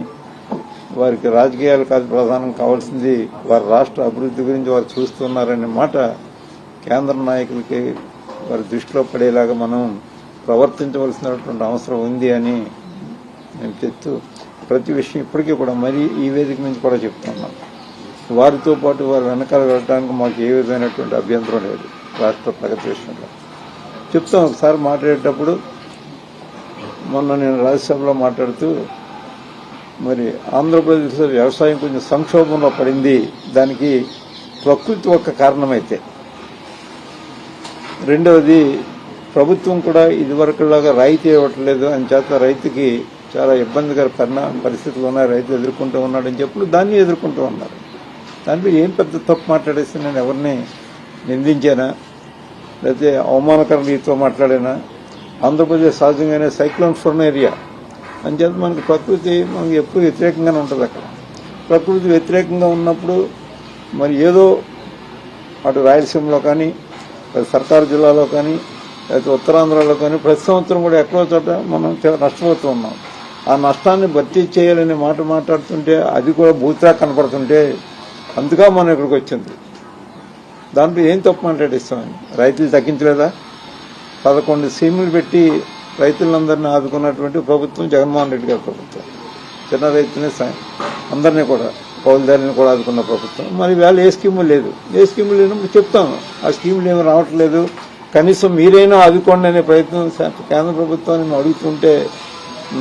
వారికి రాజకీయాలు కాదు ప్రధానం కావాల్సింది, వారి రాష్ట్ర అభివృద్ధి గురించి వారు చూస్తున్నారనే మాట కేంద్ర నాయకులకి వారి దృష్టిలో పడేలాగా మనం ప్రవర్తించవలసినటువంటి అవసరం ఉంది అని నేను చెప్తూ ప్రతి విషయం ఇప్పటికీ కూడా మరీ ఈ వేదిక నుంచి కూడా చెప్తున్నాం. వారితో పాటు వారి వెనకాల వెళ్ళడానికి మాకు ఏ విధమైనటువంటి అభ్యంతరం లేదు. రాష్ట్ర ప్రగతి విషయంలో చెప్తాం. ఒకసారి మాట్లాడేటప్పుడు మొన్న నేను రాజ్యసభలో మాట్లాడుతూ మరి ఆంధ్రప్రదేశ్లో వ్యవసాయం కొంచెం సంక్షోభంలో పడింది, దానికి ప్రకృతి ఒక కారణమైతే, రెండవది ప్రభుత్వం కూడా ఇదివరకులాగా రాయితీ ఇవ్వట్లేదు అని చేత రైతుకి చాలా ఇబ్బందికర పరిస్థితులు ఉన్నాయి, రైతు ఎదుర్కొంటూ ఉన్నాడని చెప్పి దాన్ని ఎదుర్కొంటూ ఉన్నారు. దాంట్లో ఏం పెద్ద తప్పు మాట్లాడేసి నేను ఎవరిని నిందించానా లేకపోతే అవమానకర రీతితో మాట్లాడానా? ఆంధ్రప్రదేశ్ సహజంగానే సైక్లోన్ ఫోన్ ఏరియా అని చెప్పి మనకి ప్రకృతి మనకి ఎప్పుడు వ్యతిరేకంగానే ఉంటుంది. అక్కడ ప్రకృతి వ్యతిరేకంగా ఉన్నప్పుడు మరి ఏదో అటు రాయలసీమలో కానీ సర్కారు జిల్లాలో కానీ లేకపోతే ఉత్తరాంధ్రలో కానీ ప్రతి సంవత్సరం కూడా ఎక్కడో చోట మనం నష్టపోతూ ఉన్నాం. ఆ నష్టాన్ని భర్తీ చేయాలనే మాట మాట్లాడుతుంటే అది కూడా భూత్రా కనపడుతుంటే అందుగా మనం ఇక్కడికి వచ్చింది. దాంట్లో ఏం తప్పు మాట్లాడిస్తామని రైతులు తగ్గించలేదా? 11 స్కీములు పెట్టి రైతులందరినీ ఆదుకున్నటువంటి ప్రభుత్వం జగన్మోహన్ రెడ్డి గారి ప్రభుత్వం. చిన్న రైతుని అందరినీ కూడా కౌలుదారుని కూడా ఆదుకున్న ప్రభుత్వం. మరి వేళ ఏ స్కీము లేదు. ఏ స్కీములు లేనప్పుడు చెప్తాము ఆ స్కీములు ఏమి రావట్లేదు, కనీసం మీరైనా ఆదుకోండి అనే ప్రయత్నం కేంద్ర ప్రభుత్వాన్ని మేము అడుగుతుంటే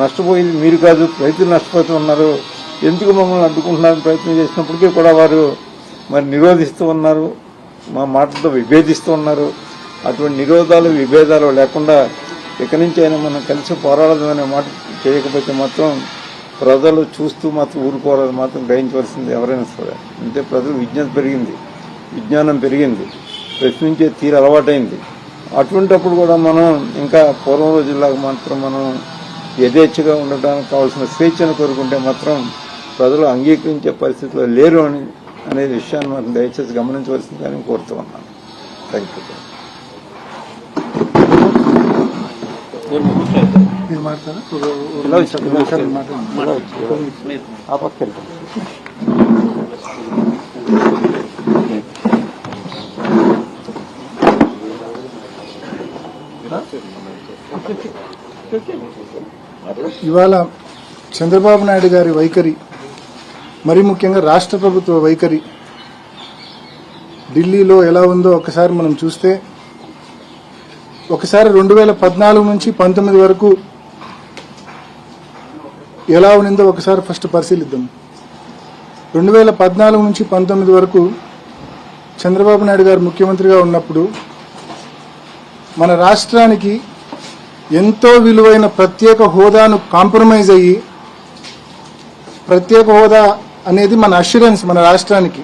నష్టపోయింది మీరు కాదు, రైతులు నష్టపోతున్నారు, ఎందుకు మమ్మల్ని అడ్డుకుంటున్నారని ప్రయత్నం చేసినప్పటికీ కూడా వారు మరి నిరోధిస్తూ ఉన్నారు, మా మాటలతో విభేదిస్తూ ఉన్నారు. అటువంటి నిరోధాలు విభేదాలు లేకుండా ఇక్కడి నుంచి అయినా మనం కలిసి పోరాడదాం అనే మాట చేయకపోతే మాత్రం ప్రజలు చూస్తూ మాత్రం ఊరుకోవాలని మాత్రం గ్రహించవలసింది ఎవరైనా సరే. అంటే ప్రజలు విజ్ఞానం పెరిగింది, ప్రశ్నించే తీరు అలవాటైంది. అటువంటిప్పుడు కూడా మనం ఇంకా పూర్వం రోజుల్లాగా మాత్రం మనం యథేచ్ఛగా ఉండడానికి కావాల్సిన స్వేచ్ఛను కోరుకుంటే మాత్రం ప్రజలు అంగీకరించే పరిస్థితిలో లేరు అనే విషయాన్ని మనం దయచేసి గమనించవలసిందని కోరుతూ ఉన్నాను. Thank you. ఇవాళ చంద్రబాబు నాయుడు గారి వైఖరి, మరి ముఖ్యంగా రాష్ట్ర ప్రభుత్వ వైఖరి ఢిల్లీలో ఎలా ఉందో ఒకసారి మనం చూస్తే, ఒకసారి 2014 నుంచి 19 వరకు ఎలా ఉండిందో ఒకసారి ఫస్ట్ పరిశీలిద్దాం. 2014 నుంచి 19 వరకు చంద్రబాబు నాయుడు గారు ముఖ్యమంత్రిగా ఉన్నప్పుడు మన రాష్ట్రానికి ఎంతో విలువైన ప్రత్యేక హోదాను కాంప్రమైజ్ అయ్యి, ప్రత్యేక హోదా అనేది మన అష్యూరెన్స్, మన రాష్ట్రానికి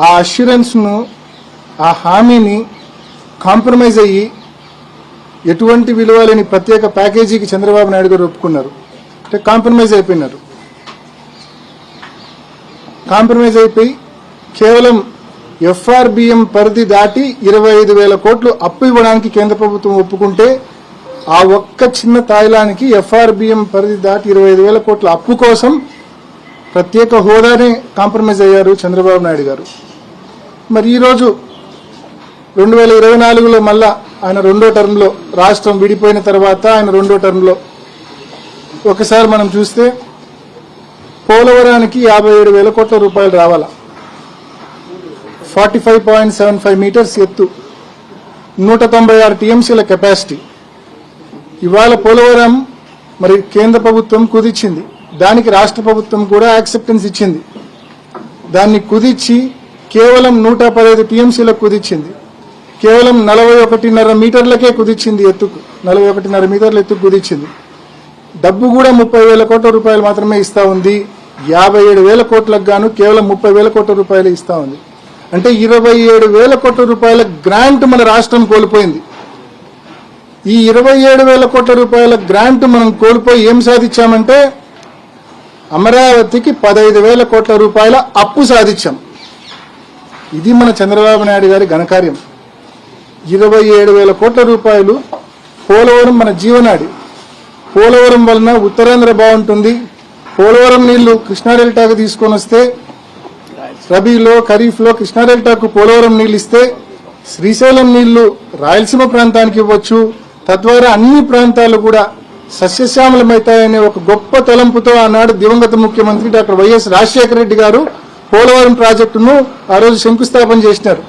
ఆ అష్యూరెన్స్ను, ఆ హామీని కాంప్రమైజ్ అయ్యి ఎటువంటి విలువ లేని ప్రత్యేక ప్యాకేజీకి చంద్రబాబు నాయుడు గారు ఒప్పుకున్నారు. అంటే కాంప్రమైజ్ అయిపోయినారు. కాంప్రమైజ్ అయిపోయి కేవలం ఎఫ్ఆర్బిఎం పరిధి దాటి 25,000 కోట్లు అప్పు ఇవ్వడానికి కేంద్ర ప్రభుత్వం ఒప్పుకుంటే, ఆ ఒక్క చిన్న తాయిలానికి ఎఫ్ఆర్బిఎం పరిధి దాటి 25,000 కోట్ల అప్పు కోసం ప్రత్యేక హోదానే కాంప్రమైజ్ అయ్యారు చంద్రబాబు నాయుడు గారు. మరి ఈరోజు 2024లో మళ్ళా ఆయన రెండో టర్మ్లో, రాష్ట్రం విడిపోయిన తర్వాత ఆయన రెండో టర్మ్లో ఒకసారి మనం చూస్తే పోలవరానికి 57,000 కోట్ల రూపాయలు రావాలా, 45.75 మీటర్స్ ఎత్తు, 196 టీఎంసీల కెపాసిటీ. ఇవాళ పోలవరం మరి కేంద్ర ప్రభుత్వం కుదిచ్చింది, దానికి రాష్ట్ర ప్రభుత్వం కూడా యాక్సెప్టెన్స్ ఇచ్చింది. దాన్ని కుదిచ్చి కేవలం 115 టీఎంసీలకు కుదిచ్చింది. కేవలం 41.5 మీటర్లకే కుదిచ్చింది, ఎత్తుకు 41.5 మీటర్ల ఎత్తుకు కుదిచ్చింది. డబ్బు కూడా 30,000 కోట్ల రూపాయలు మాత్రమే ఇస్తా ఉంది. 57,000 కోట్లకు గాను కేవలం 30,000 కోట్ల రూపాయలు ఇస్తా ఉంది. అంటే 27,000 కోట్ల రూపాయల గ్రాంట్ మన రాష్ట్రం కోల్పోయింది. ఈ 27,000 కోట్ల రూపాయల గ్రాంట్ మనం కోల్పోయి ఏం సాధించామంటే, అమరావతికి 15,000 కోట్ల రూపాయల అప్పు సాధించాం. ఇది మన చంద్రబాబు నాయుడు గారి ఘనకార్యం. 27,000 కోట్ల రూపాయలు. పోలవరం మన జీవనాడి. పోలవరం వలన ఉత్తరాంధ్ర బాగుంటుంది. పోలవరం నీళ్లు కృష్ణా డెల్టాకు తీసుకొని వస్తే, రబీలో ఖరీఫ్లో కృష్ణా డెల్టాకు పోలవరం నీళ్లు ఇస్తే, శ్రీశైలం నీళ్లు రాయలసీమ ప్రాంతానికి ఇవ్వచ్చు. తద్వారా అన్ని ప్రాంతాలు కూడా సస్యశ్యామలమవుతాయనే ఒక గొప్ప తలంపుతో ఆనాడు దివంగత ముఖ్యమంత్రి డాక్టర్ వైఎస్ రాజశేఖర రెడ్డి గారు పోలవరం ప్రాజెక్టును ఆ రోజు శంకుస్థాపన చేసినారు.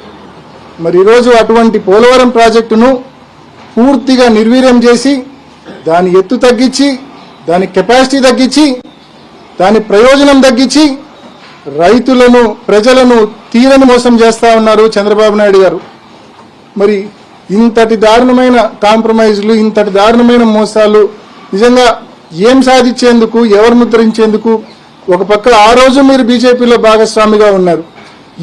మరి ఈరోజు అటువంటి పోలవరం ప్రాజెక్టును పూర్తిగా నిర్వీర్యం చేసి, దాని ఎత్తు తగ్గించి, దాని కెపాసిటీ తగ్గించి, దాని ప్రయోజనం తగ్గించి రైతులను, ప్రజలను తీరని మోసం చేస్తా ఉన్నారు చంద్రబాబు నాయుడు గారు. మరి ఇంతటి దారుణమైన కాంప్రమైజ్లు, ఇంతటి దారుణమైన మోసాలు నిజంగా ఏం సాధించేందుకు, ఎవరు ముద్రించేందుకు? ఒక పక్క ఆ రోజు మీరు బీజేపీలో భాగస్వామిగా ఉన్నారు,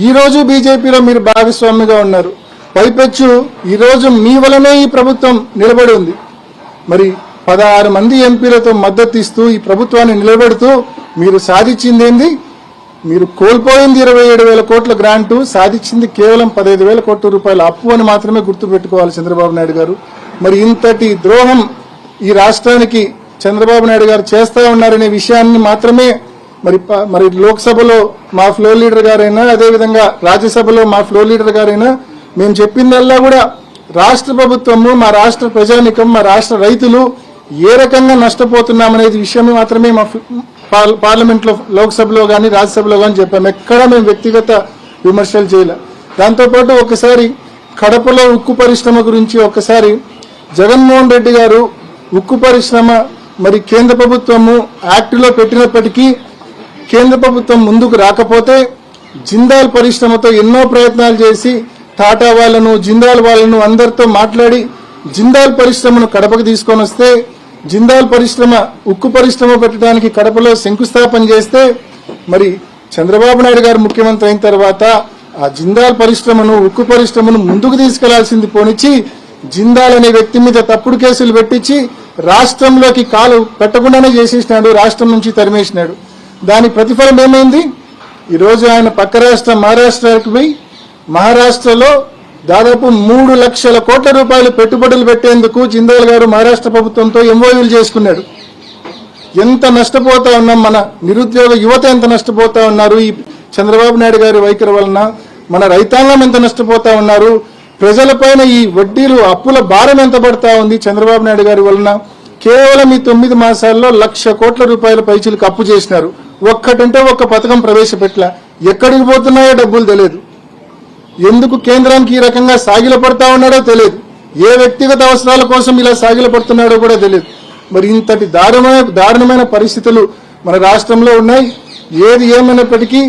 ఈ రోజు బీజేపీలో మీరు భాగస్వామిగా ఉన్నారు. పైపెచ్చు ఈరోజు మీ వలనే ఈ ప్రభుత్వం నిలబడి ఉంది. మరి 16 మంది ఎంపీలతో మద్దతు ఇస్తూ ఈ ప్రభుత్వాన్ని నిలబెడుతూ మీరు సాధించింది ఏంది? మీరు కోల్పోయింది 27,000 కోట్ల గ్రాంటు, సాధించింది కేవలం 15,000 కోట్ల రూపాయల అప్పు అని మాత్రమే గుర్తుపెట్టుకోవాలి చంద్రబాబు నాయుడు గారు. మరి ఇంతటి ద్రోహం ఈ రాష్ట్రానికి చంద్రబాబు నాయుడు గారు చేస్తా ఉన్నారనే విషయాన్ని మాత్రమే మరి లోక్సభలో మా ఫ్లోర్ లీడర్ గారైనా, అదేవిధంగా రాజ్యసభలో మా ఫ్లోర్ లీడర్ గారైనా మేము చెప్పిందల్లా కూడా రాష్ట్ర ప్రభుత్వము, మా రాష్ట్ర ప్రజానికం, మా రాష్ట్ర రైతులు ఏ రకంగా నష్టపోతున్నామనేది విషయమే మాత్రమే మా పార్లమెంట్ లో, లోక్సభలో కానీ రాజ్యసభలో కానీ చెప్పాము. ఎక్కడా మేము వ్యక్తిగత విమర్శలు చేయలే. దాంతోపాటు ఒకసారి కడపలో ఉక్కు పరిశ్రమ గురించి ఒక్కసారి జగన్మోహన్ రెడ్డి గారు ఉక్కు పరిశ్రమ మరి కేంద్ర ప్రభుత్వము యాక్టులో పెట్టినప్పటికీ కేంద్ర ప్రభుత్వం ముందుకు రాకపోతే జిందాల్ పరిశ్రమతో ఎన్నో ప్రయత్నాలు చేసి టాటా వాళ్ళను జిందాల్ వాళ్ళను అందరితో మాట్లాడి జిందాల్ పరిశ్రమను కడపకు తీసుకొని వస్తే జిందాల్ పరిశ్రమ ఉక్కు పరిశ్రమ పెట్టడానికి కడపలో శంకుస్థాపన చేస్తే మరి చంద్రబాబు నాయుడు గారు ముఖ్యమంత్రి అయిన తర్వాత ఆ జిందాల్ పరిశ్రమను ఉక్కు పరిశ్రమను ముందుకు తీసుకెళ్లాల్సింది పోనిచ్చి జిందాల్ అనే వ్యక్తి మీద తప్పుడు కేసులు పెట్టించి రాష్ట్రంలోకి కాలు పెట్టకుండానే చేసేసినాడు, రాష్ట్రం నుంచి తరిమేసినాడు. దాని ప్రతిఫలం ఏమైంది? ఈరోజు ఆయన పక్క రాష్ట్రం మహారాష్ట్రకి పోయి మహారాష్ట్రలో దాదాపు 3 లక్షల కోట్ల రూపాయలు పెట్టుబడులు పెట్టేందుకు జిందాల్ గారు మహారాష్ట్ర ప్రభుత్వంతో ఎంఓయూలు చేసుకున్నాడు. ఎంత నష్టపోతా ఉన్నాం, మన నిరుద్యోగ యువత ఎంత నష్టపోతా ఉన్నారు ఈ చంద్రబాబు నాయుడు గారి వైఖరి వలన, మన రైతాంగం ఎంత నష్టపోతా ఉన్నారు, ప్రజలపైన ఈ వడ్డీలు అప్పుల భారం ఎంత పడతా ఉంది చంద్రబాబు నాయుడు గారి వలన. కేవలం ఈ 9 మాసాల్లో 1,00,000 కోట్ల రూపాయల పైచీలకు అప్పు చేసినారు. ఒక్కటంటే ఒక్క పథకం ప్రవేశపెట్టలా. ఎక్కడికి పోతున్నాయో డబ్బులు తెలియదు. ఎందుకు కేంద్రానికి ఈ రకంగా సాగిల పడతా ఉన్నాడో తెలియదు. ఏ వ్యక్తిగత అవసరాల కోసం ఇలా సాగిల పడుతున్నాడో కూడా తెలియదు. మరి ఇంతటి దారుణమైన పరిస్థితులు మన రాష్ట్రంలో ఉన్నాయి. ఏది ఏమైనప్పటికీ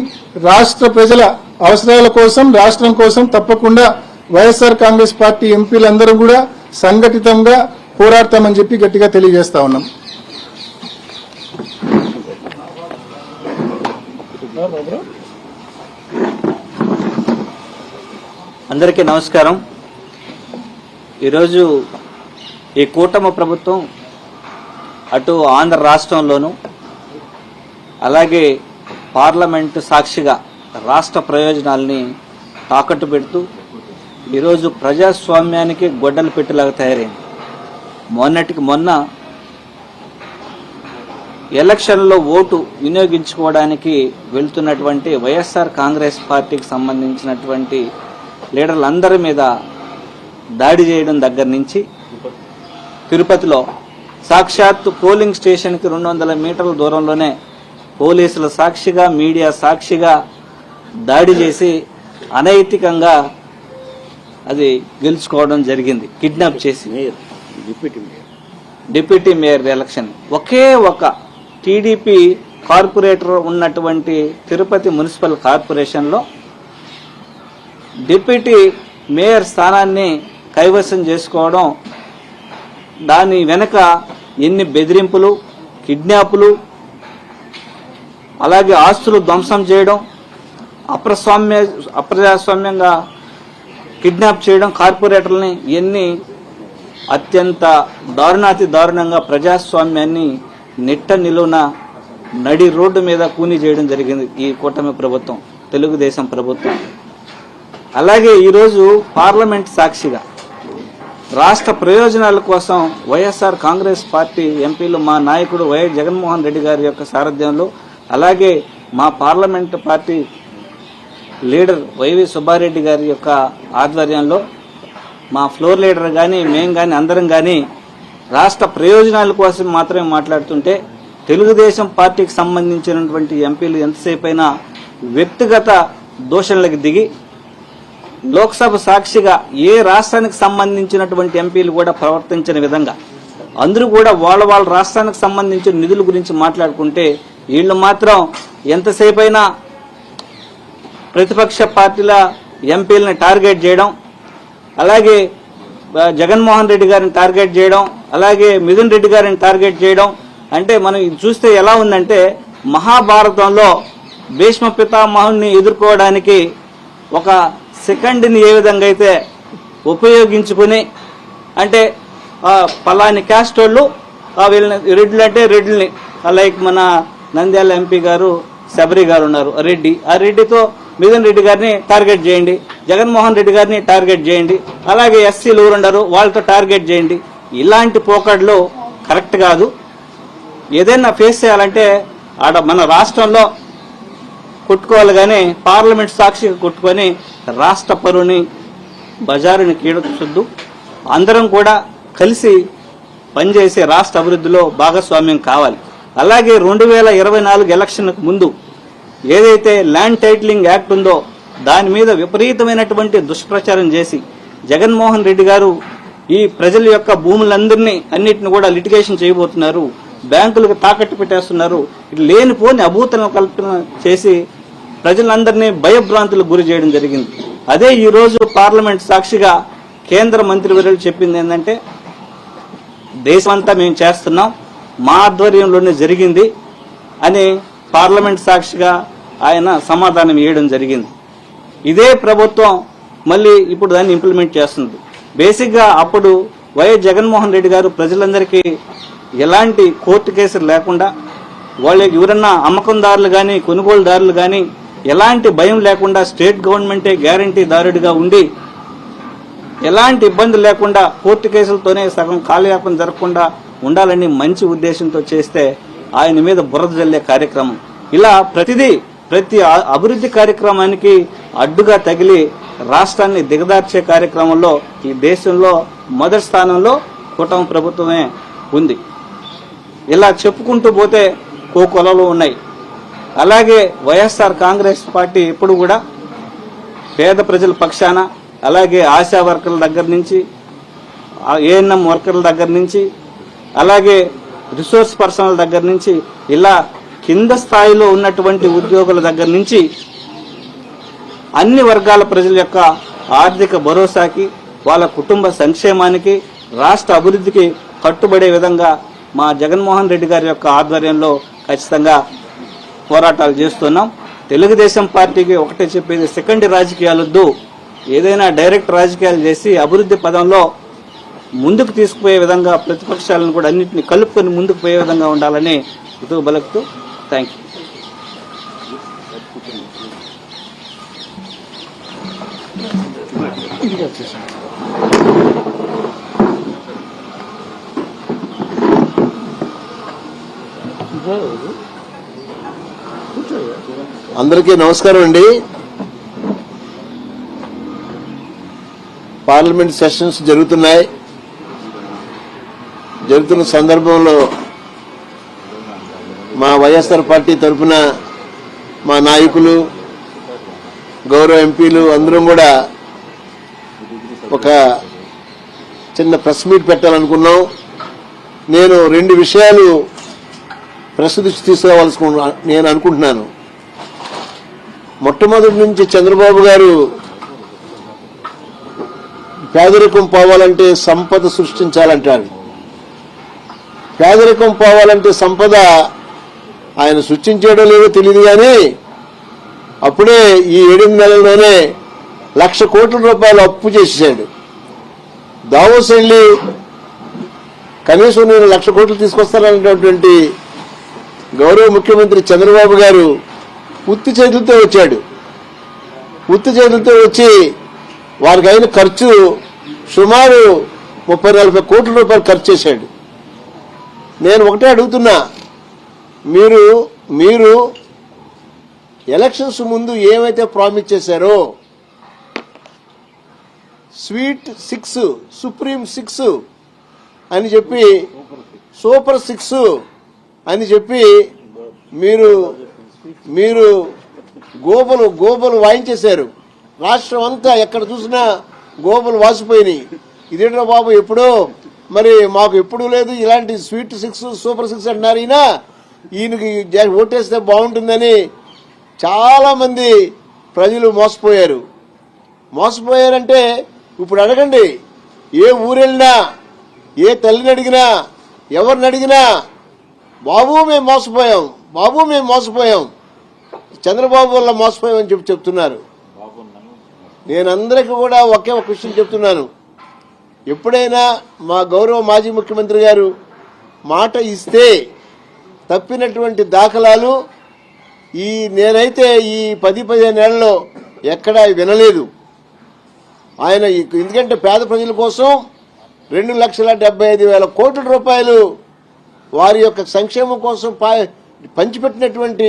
రాష్ట్ర ప్రజల అవసరాల కోసం, రాష్ట్రం కోసం తప్పకుండా వైఎస్ఆర్ కాంగ్రెస్ పార్టీ ఎంపీలందరూ కూడా సంఘటితంగా పోరాడతామని చెప్పి గట్టిగా తెలియజేస్తా ఉన్నాం. అందరికీ నమస్కారం. ఈరోజు ఈ కూటమి ప్రభుత్వం అటు ఆంధ్ర రాష్ట్రంలోనూ అలాగే పార్లమెంటు సాక్షిగా రాష్ట్ర ప్రయోజనాల్ని తాకట్టు పెడుతూ ఈరోజు ప్రజాస్వామ్యానికి గొడ్డలు పెట్టేలాగా తయారైంది. మొన్నటికి మొన్న ఎలక్షన్లో ఓటు వినియోగించుకోవడానికి వెళ్తున్నటువంటి వైఎస్ఆర్ కాంగ్రెస్ పార్టీకి సంబంధించినటువంటి లీడర్లందరి మీద దాడి చేయడం దగ్గర నుంచి తిరుపతిలో సాక్షాత్తు పోలింగ్ స్టేషన్కి 200 మీటర్ల దూరంలోనే పోలీసుల సాక్షిగా, మీడియా సాక్షిగా దాడి చేసి అనైతికంగా అది గెలుచుకోవడం జరిగింది. కిడ్నాప్ చేసి డిప్యూటీ మేయర్ ఎలక్షన్ ఒకే ఒక టీడీపీ కార్పొరేటర్ ఉన్నటువంటి తిరుపతి మున్సిపల్ కార్పొరేషన్లో డిప్యూటీ మేయర్ స్థానాన్ని కైవసం చేసుకోవడం, దాని వెనక ఎన్ని బెదిరింపులు, కిడ్నాపులు, అలాగే ఆస్తులు ధ్వంసం చేయడం, అప్రజాస్వామ్యంగా కిడ్నాప్ చేయడం, కార్పొరేటర్లని ఎన్ని అత్యంత దారుణాతి దారుణంగా ప్రజాస్వామ్యాన్ని నిట్ట నిలువున నడి రోడ్డు మీద కూని చేయడం జరిగింది ఈ కూటమి ప్రభుత్వం, తెలుగుదేశం ప్రభుత్వం. అలాగే ఈరోజు పార్లమెంట్ సాక్షిగా రాష్ట్ర ప్రయోజనాల కోసం వైఎస్ఆర్ కాంగ్రెస్ పార్టీ ఎంపీలు మా నాయకుడు వైఎస్ జగన్మోహన్ రెడ్డి గారి యొక్క సారథ్యంలో, అలాగే మా parliament party leader YV Subbareddy గారి యొక్క ఆధ్వర్యంలో మా ఫ్లోర్ లీడర్ కానీ మేము కానీ అందరం కానీ రాష్ట్ర ప్రయోజనాల కోసం మాత్రమే మాట్లాడుతుంటే తెలుగుదేశం పార్టీకి సంబంధించినటువంటి ఎంపీలు ఎంతసేపైనా వ్యక్తిగత దూషణలకు దిగి లోక్సభ సాక్షిగా ఏ రాష్ట్రానికి సంబంధించినటువంటి ఎంపీలు కూడా ప్రవర్తించని విధంగా అందరూ కూడా వాళ్ళ రాష్ట్రానికి సంబంధించిన నిధుల గురించి మాట్లాడుకుంటే వీళ్ళు మాత్రం ఎంతసేపైనా ప్రతిపక్ష పార్టీల ఎంపీలను టార్గెట్ చేయడం, అలాగే జగన్మోహన్ రెడ్డి గారిని టార్గెట్ చేయడం, అలాగే మిథున్ రెడ్డి గారిని టార్గెట్ చేయడం. అంటే మనం చూస్తే ఎలా ఉందంటే మహాభారతంలో భీష్మ పితామహుని ఎదుర్కోవడానికి ఒక సెకండ్ని ఏ విధంగా అయితే ఉపయోగించుకుని, అంటే పలాని క్యాస్ట్ వాళ్ళు వీళ్ళని రెడ్లు అంటే రెడ్లని, లైక్ మన నంద్యాల ఎంపీ గారు శబరి గారు ఉన్నారు రెడ్డి, ఆ రెడ్డితో మిథున్ రెడ్డి గారిని టార్గెట్ చేయండి, జగన్మోహన్ రెడ్డి గారిని టార్గెట్ చేయండి, అలాగే ఎస్సీలు ఊరుండరు వాళ్ళతో టార్గెట్ చేయండి. ఇలాంటి పోకడ్లు కరెక్ట్ కాదు. ఏదైనా ఫేస్ చేయాలంటే ఆడ మన రాష్ట్రంలో కొట్టుకోవాలి కానీ పార్లమెంట్ సాక్షిగా కొట్టుకొని రాష్ట్ర పరువుని బజారుని కీడొద్దు. అందరం కూడా కలిసి పనిచేసే రాష్ట్ర అభివృద్ధిలో భాగస్వామ్యం కావాలి. అలాగే 2024 ఎలక్షన్కు ముందు ఏదైతే ల్యాండ్ టైటిలింగ్ యాక్ట్ ఉందో దాని మీద విపరీతమైనటువంటి దుష్ప్రచారం చేసి జగన్మోహన్ రెడ్డి గారు ఈ ప్రజల యొక్క భూములందరినీ అన్నిటిని కూడా లిటిగేషన్ చేయబోతున్నారు, బ్యాంకులకు తాకట్టు పెట్టేస్తున్నారు, లేనిపోని అభూతలను కల్పన చేసి ప్రజలందరినీ భయభ్రాంతులకు గురి చేయడం జరిగింది. అదే ఈ రోజు పార్లమెంట్ సాక్షిగా కేంద్ర మంత్రివర్యులు చెప్పింది ఏంటంటే, దేశమంతా మేము చేస్తున్నాం, మా ఆధ్వర్యంలోనే జరిగింది అని పార్లమెంట్ సాక్షిగా ఆయన సమాధానం ఇవ్వడం జరిగింది. ఇదే ప్రభుత్వం మళ్ళీ ఇప్పుడు దాన్ని ఇంప్లిమెంట్ చేస్తుంది. బేసిక్గా అప్పుడు వైఎస్ జగన్మోహన్ రెడ్డి గారు ప్రజలందరికీ ఎలాంటి కోర్టు కేసులు లేకుండా, వాళ్ళకి ఎవరన్నా అమ్మకందారులు కానీ కొనుగోలుదారులు కానీ ఎలాంటి భయం లేకుండా స్టేట్ గవర్నమెంటే గ్యారంటీదారుడిగా ఉండి ఎలాంటి ఇబ్బంది లేకుండా కోర్టు కేసులతోనే సగం కాలయాపన జరగకుండా ఉండాలని మంచి ఉద్దేశంతో చేస్తే ఆయన మీద బురద జల్లే కార్యక్రమం, ఇలా ప్రతి అభివృద్ధి కార్యక్రమానికి అడ్డుగా తగిలి రాష్ట్రాన్ని దిగదార్చే కార్యక్రమంలో ఈ దేశంలో మొదటి స్థానంలో కూటమి ప్రభుత్వమే ఉంది. ఇలా చెప్పుకుంటూ పోతే కోకొలలు ఉన్నాయి. అలాగే వైఎస్ఆర్ కాంగ్రెస్ పార్టీ ఎప్పుడు కూడా పేద ప్రజల పక్షాన, అలాగే ఆశా వర్కర్ల దగ్గర నుంచి, ఏఎన్ఎం వర్కర్ల దగ్గర నుంచి, అలాగే రిసోర్స్ పర్సనల్ దగ్గర నుంచి, ఇలా కింద స్థాయిలో ఉన్నటువంటి ఉద్యోగుల దగ్గర నుంచి అన్ని వర్గాల ప్రజల యొక్క ఆర్థిక భరోసాకి, వాళ్ళ కుటుంబ సంక్షేమానికి, రాష్ట్ర అభివృద్ధికి కట్టుబడే విధంగా మా జగన్మోహన్ రెడ్డి గారి యొక్క ఆధ్వర్యంలో ఖచ్చితంగా పోరాటాలు చేస్తున్నాం. తెలుగుదేశం పార్టీకి ఒకటే చెప్పేది, సెకండ్ రాజకీయాలొద్దు, ఏదైనా డైరెక్ట్ రాజకీయాలు చేసి అభివృద్ధి పదంలో ముందుకు తీసుకుపోయే విధంగా ప్రతిపక్షాలను కూడా అన్నింటినీ కలుపుకొని ముందుకు పోయే విధంగా ఉండాలని ఇటు బలకుతూ థ్యాంక్ యూ. అందరికీ నమస్కారం అండి. పార్లమెంట్ సెషన్స్ జరుగుతున్న సందర్భంలో మా వైఎస్ఆర్ పార్టీ తరఫున మా నాయకులు, గౌరవ ఎంపీలు అందరం కూడా ఒక చిన్న ప్రెస్ మీట్ పెట్టాలనుకున్నాం. నేను 2 విషయాలు ప్రెస్ దృష్టి తీసుకోవాల్సి నేను అనుకుంటున్నాను. మొట్టమొదటి నుంచి చంద్రబాబు గారు పేదరికం పోవాలంటే సంపద సృష్టించాలంటారు. పేదరికం పోవాలంటే సంపద ఆయన సృష్టించేయడం లేదో తెలియదు, కానీ అప్పుడే ఈ 7 నెలల్లోనే 1,00,000 కోట్ల రూపాయలు అప్పు చేసేసాడు. దావోస్ వెళ్ళి కనీసం నేను 1,00,000 కోట్లు తీసుకొస్తాననేటువంటి గౌరవ ముఖ్యమంత్రి చంద్రబాబు గారు ఉత్తి చేతులతో వచ్చాడు. ఉత్తి చేతులతో వచ్చి వారికి అయిన ఖర్చు సుమారు 30-40 కోట్ల రూపాయలు ఖర్చు చేశాడు. నేను ఒకటే అడుగుతున్నా, మీరు ఎలక్షన్స్ ముందు ఏమైతే ప్రామిస్ చేశారో, స్వీట్ 6, సుప్రీం 6 అని చెప్పి, సూపర్ 6 అని చెప్పి మీరు గోబలు వాయించేశారు. రాష్ట్రం అంతా ఎక్కడ చూసినా గోబలు వాసిపోయినాయి. ఇదేంటో బాబు, ఎప్పుడో మరి మాకు ఎప్పుడూ లేదు ఇలాంటి స్వీట్ 6, సూపర్ 6 అంటున్నారు. ఈయనకి ఓటేస్తే బాగుంటుందని చాలా మంది ప్రజలు మోసపోయారంటే ఇప్పుడు అడగండి, ఏ ఊరెళ్ళినా, ఏ తల్లిని అడిగినా, ఎవరిని అడిగినా బాబు మేము మోసపోయాం, చంద్రబాబు వల్ల మోసపోయామని చెప్తున్నారు. నేను అందరికీ కూడా ఒకే ఒక విషయం చెప్తున్నాను, ఎప్పుడైనా మా గౌరవ మాజీ ముఖ్యమంత్రి గారు మాట ఇస్తే తప్పినటువంటి దాఖలాలు నేనైతే ఈ 10-15 ఏళ్లలో ఎక్కడా వినలేదు. ఆయన ఎందుకంటే పేద ప్రజల కోసం 2,75,000 కోట్ల రూపాయలు వారి యొక్క సంక్షేమం కోసం పంచిపెట్టినటువంటి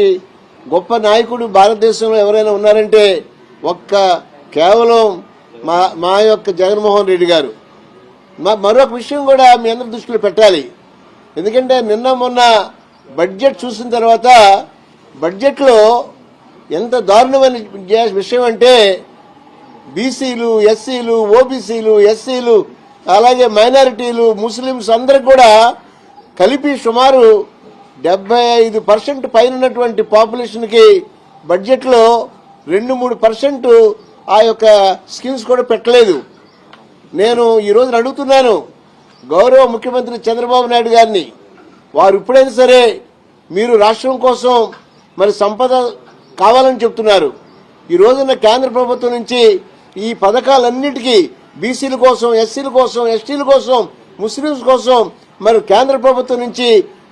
గొప్ప నాయకుడు భారతదేశంలో ఎవరైనా ఉన్నారంటే కేవలం మా యొక్క జగన్మోహన్ రెడ్డి గారు. మరొక విషయం కూడా మీ అందరి దృష్టిలో పెట్టాలి. ఎందుకంటే నిన్న మొన్న బడ్జెట్ చూసిన తర్వాత బడ్జెట్లో ఎంత దారుణమైన విషయం అంటే బీసీలు, ఎస్సీలు, ఓబీసీలు, ఎస్సీలు, అలాగే మైనారిటీలు, ముస్లిమ్స్ అందరికి కూడా కలిపి సుమారు 75% పైన ఉన్నటువంటి పాపులేషన్కి బడ్జెట్లో 2-3% ఆ యొక్క స్కీమ్స్ కూడా పెట్టలేదు. నేను ఈ రోజున అడుగుతున్నాను గౌరవ ముఖ్యమంత్రి చంద్రబాబు నాయుడు గారిని, వారు ఇప్పుడైనా సరే మీరు రాష్ట్రం కోసం మరి సంపద కావాలని చెప్తున్నారు. ఈ రోజున కేంద్ర ప్రభుత్వం నుంచి ఈ పథకాలన్నిటికీ బీసీల కోసం, ఎస్సీల కోసం, ఎస్టీల కోసం, ముస్లింస్ కోసం మరి కేంద్ర ప్రభుత్వం నుంచి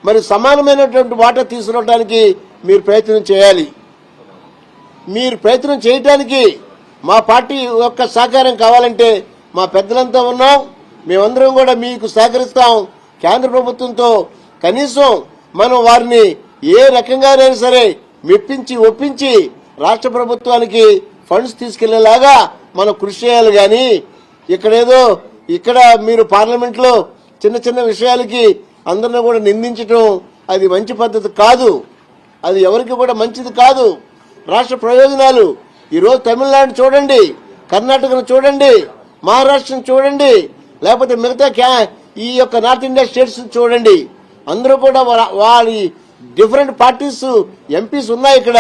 మరి సమానమైనటువంటి వాటా తీసుకురావడానికి మీరు ప్రయత్నం చేయాలి. మీరు ప్రయత్నం చేయడానికి మా పార్టీ యొక్క సహకారం కావాలంటే మా పెద్దలంతా ఉన్నాం, మేమందరం కూడా మీకు సహకరిస్తాం. కేంద్ర ప్రభుత్వంతో కనీసం మనం వారిని ఏ రకంగానైనా సరే మెప్పించి ఒప్పించి రాష్ట్ర ప్రభుత్వానికి ఫండ్స్ తీసుకెళ్లేలాగా మనం కృషి చేయాలి. కానీ ఇక్కడ మీరు పార్లమెంట్లో చిన్న చిన్న విషయాలకి అందరిని కూడా నిందించడం అది మంచి పద్ధతి కాదు. అది ఎవరికి కూడా మంచిది కాదు. రాష్ట్ర ప్రయోజనాలు ఈరోజు తమిళనాడు చూడండి, కర్ణాటకను చూడండి, మహారాష్ట్రను చూడండి, లేకపోతే మిగతా ఈ యొక్క నార్త్ ఇండియా స్టేట్స్ చూడండి. అందరూ కూడా వారి డిఫరెంట్ పార్టీస్ ఎంపీస్ ఉన్నాయి ఇక్కడ.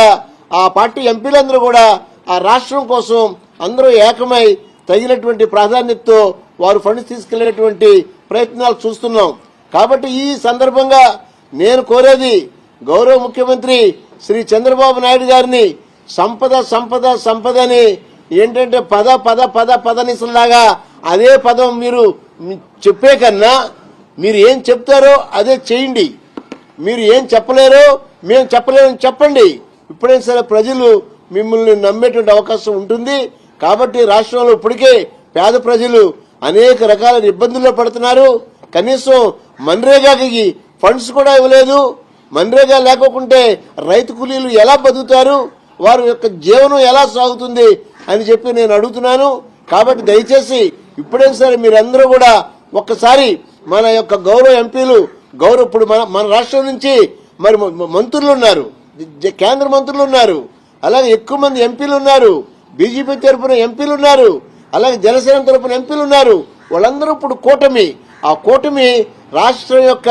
ఆ పార్టీ ఎంపీలందరూ కూడా ఆ రాష్ట్రం కోసం అందరూ ఏకమై తగినటువంటి ప్రాధాన్యతతో వారు ఫండ్స్ తీసుకెళ్లేటువంటి ప్రయత్నాలు చూస్తున్నాం. కాబట్టి ఈ సందర్భంగా నేను కోరేది గౌరవ ముఖ్యమంత్రి శ్రీ చంద్రబాబు నాయుడు గారిని సంపద సంపద సంపదని ఏంటంటే పదనిసలాగా అదే పదం మీరు చెప్పే కన్నా మీరు ఏం చెప్తారో అదే చేయండి. మీరు ఏం చెప్పలేరో మేము చెప్పలేమని చెప్పండి. ఇప్పుడైనా సరే ప్రజలు మిమ్మల్ని నమ్మేటువంటి అవకాశం ఉంటుంది. కాబట్టి రాష్ట్రంలో ఇప్పటికే పేద ప్రజలు అనేక రకాల ఇబ్బందుల్లో పడుతున్నారు. కనీసం మన్రేగాకి ఫండ్స్ కూడా ఇవ్వలేదు. మన్రేగా లేకుంటే రైతు కూలీలు ఎలా బతుకుతారు, వారి యొక్క జీవనం ఎలా సాగుతుంది అని చెప్పి నేను అడుగుతున్నాను. కాబట్టి దయచేసి ఇప్పుడైనా సరే మీరందరూ కూడా ఒక్కసారి మన యొక్క గౌరవ ఎంపీలు ఇప్పుడు మన రాష్ట్రం నుంచి మరి మంత్రులు ఉన్నారు, కేంద్ర మంత్రులు ఉన్నారు, అలాగే ఎక్కువ మంది ఎంపీలు ఉన్నారు, బీజేపీ తరఫున ఎంపీలు ఉన్నారు, అలాగే జనసేన తరఫున ఎంపీలు ఉన్నారు. వాళ్ళందరూ ఇప్పుడు కూటమి. ఆ కూటమి రాష్ట్రం యొక్క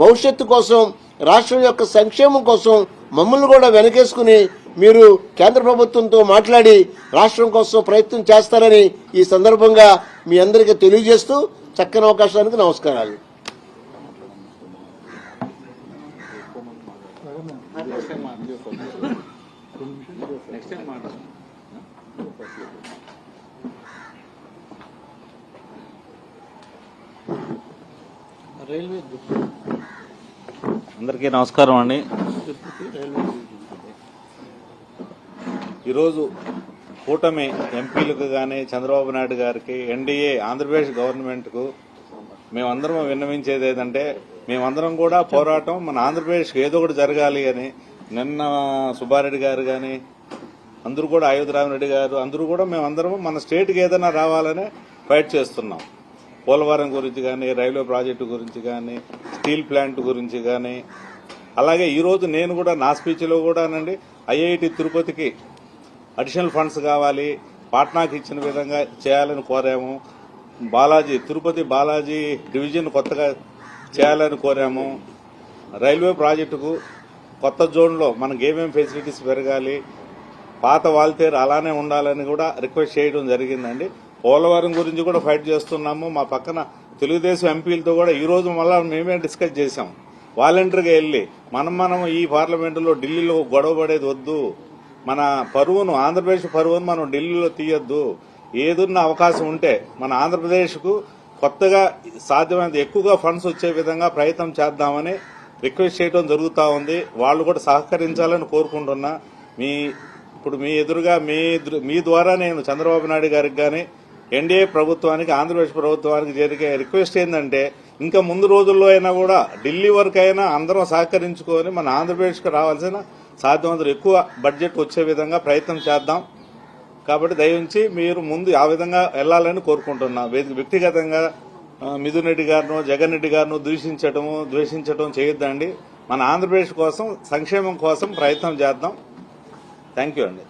భవిష్యత్తు కోసం, రాష్ట్రం యొక్క సంక్షేమం కోసం మమ్మల్ని కూడా వెనకేసుకుని మీరు కేంద్ర ప్రభుత్వంతో మాట్లాడి రాష్ట్రం కోసం ప్రయత్నం చేస్తారని ఈ సందర్భంగా మీ అందరికీ తెలియజేస్తూ చక్కని అవకాశానికి నమస్కారాలు. అందరికీ నమస్కారం అండి. ఈరోజు కూటమి ఎంపీలకు కానీ చంద్రబాబు నాయుడు గారికి, ఎన్డీఏ ఆంధ్రప్రదేశ్ గవర్నమెంట్కు మేమందరం విన్నవించేది ఏంటంటే మేమందరం కూడా పోరాటం మన ఆంధ్రప్రదేశ్కి ఏదో ఒకటి జరగాలి అని. నిన్న సుబ్బారెడ్డి గారు కానీ అందరూ కూడా, అయోధ్యరామరెడ్డి గారు అందరూ కూడా మేమందరం మన స్టేట్కి ఏదైనా రావాలని ఫైట్ చేస్తున్నాం. పోలవరం గురించి కానీ, రైల్వే ప్రాజెక్టు గురించి కానీ, స్టీల్ ప్లాంట్ గురించి కానీ. అలాగే ఈరోజు నేను కూడా నా స్పీచ్లో కూడానండి ఐఐటి తిరుపతికి అడిషనల్ ఫండ్స్ కావాలి, పాట్నాకి ఇచ్చిన విధంగా చేయాలని కోరాము. తిరుపతి బాలాజీ డివిజన్ కొత్తగా చేయాలని కోరాము. రైల్వే ప్రాజెక్టుకు కొత్త జోన్లో మనకు ఏమేమి ఫెసిలిటీస్ పెరగాలి, పాత వాల్తేరు అలానే ఉండాలని కూడా రిక్వెస్ట్ చేయడం జరిగిందండి. పోలవరం గురించి కూడా ఫైట్ చేస్తున్నాము. మా పక్కన తెలుగుదేశం ఎంపీలతో కూడా ఈ రోజు మళ్ళా మేమే డిస్కస్ చేశాం. వాలంటీర్గా వెళ్ళి మనం ఈ పార్లమెంటులో ఢిల్లీలో గొడవ పడేది వద్దు, మన పరువును, ఆంధ్రప్రదేశ్ పరువును మనం ఢిల్లీలో తీయొద్దు. ఏదున్న అవకాశం ఉంటే మన ఆంధ్రప్రదేశ్కు కొత్తగా సాధ్యమైనంత ఎక్కువగా ఫండ్స్ వచ్చే విధంగా ప్రయత్నం చేద్దామని రిక్వెస్ట్ చేయడం జరుగుతూ ఉంది. వాళ్ళు కూడా సహకరించాలని కోరుకుంటున్నా. ఇప్పుడు మీ ఎదురుగా మీ ద్వారా నేను చంద్రబాబు నాయుడు గారికి కానీ, ఎన్డీఏ ప్రభుత్వానికి, ఆంధ్రప్రదేశ్ ప్రభుత్వానికి జరిగే రిక్వెస్ట్ ఏంటంటే ఇంకా ముందు రోజుల్లో అయినా కూడా ఢిల్లీ వరకు అయినా అందరం సహకరించుకొని మన ఆంధ్రప్రదేశ్కి రావాల్సిన సాధ్యమంత ఎక్కువ బడ్జెట్ వచ్చే విధంగా ప్రయత్నం చేద్దాం. కాబట్టి దయవుంచి మీరు ముందు ఆ విధంగా వెళ్లాలని కోరుకుంటున్నా. వ్యక్తిగతంగా మిథున్ రెడ్డి గారిను, జగన్ రెడ్డి గారిను ద్వేషించడం చేయొద్దండి. మన ఆంధ్రప్రదేశ్ కోసం, సంక్షేమం కోసం ప్రయత్నం చేద్దాం. థ్యాంక్ యూ అండి.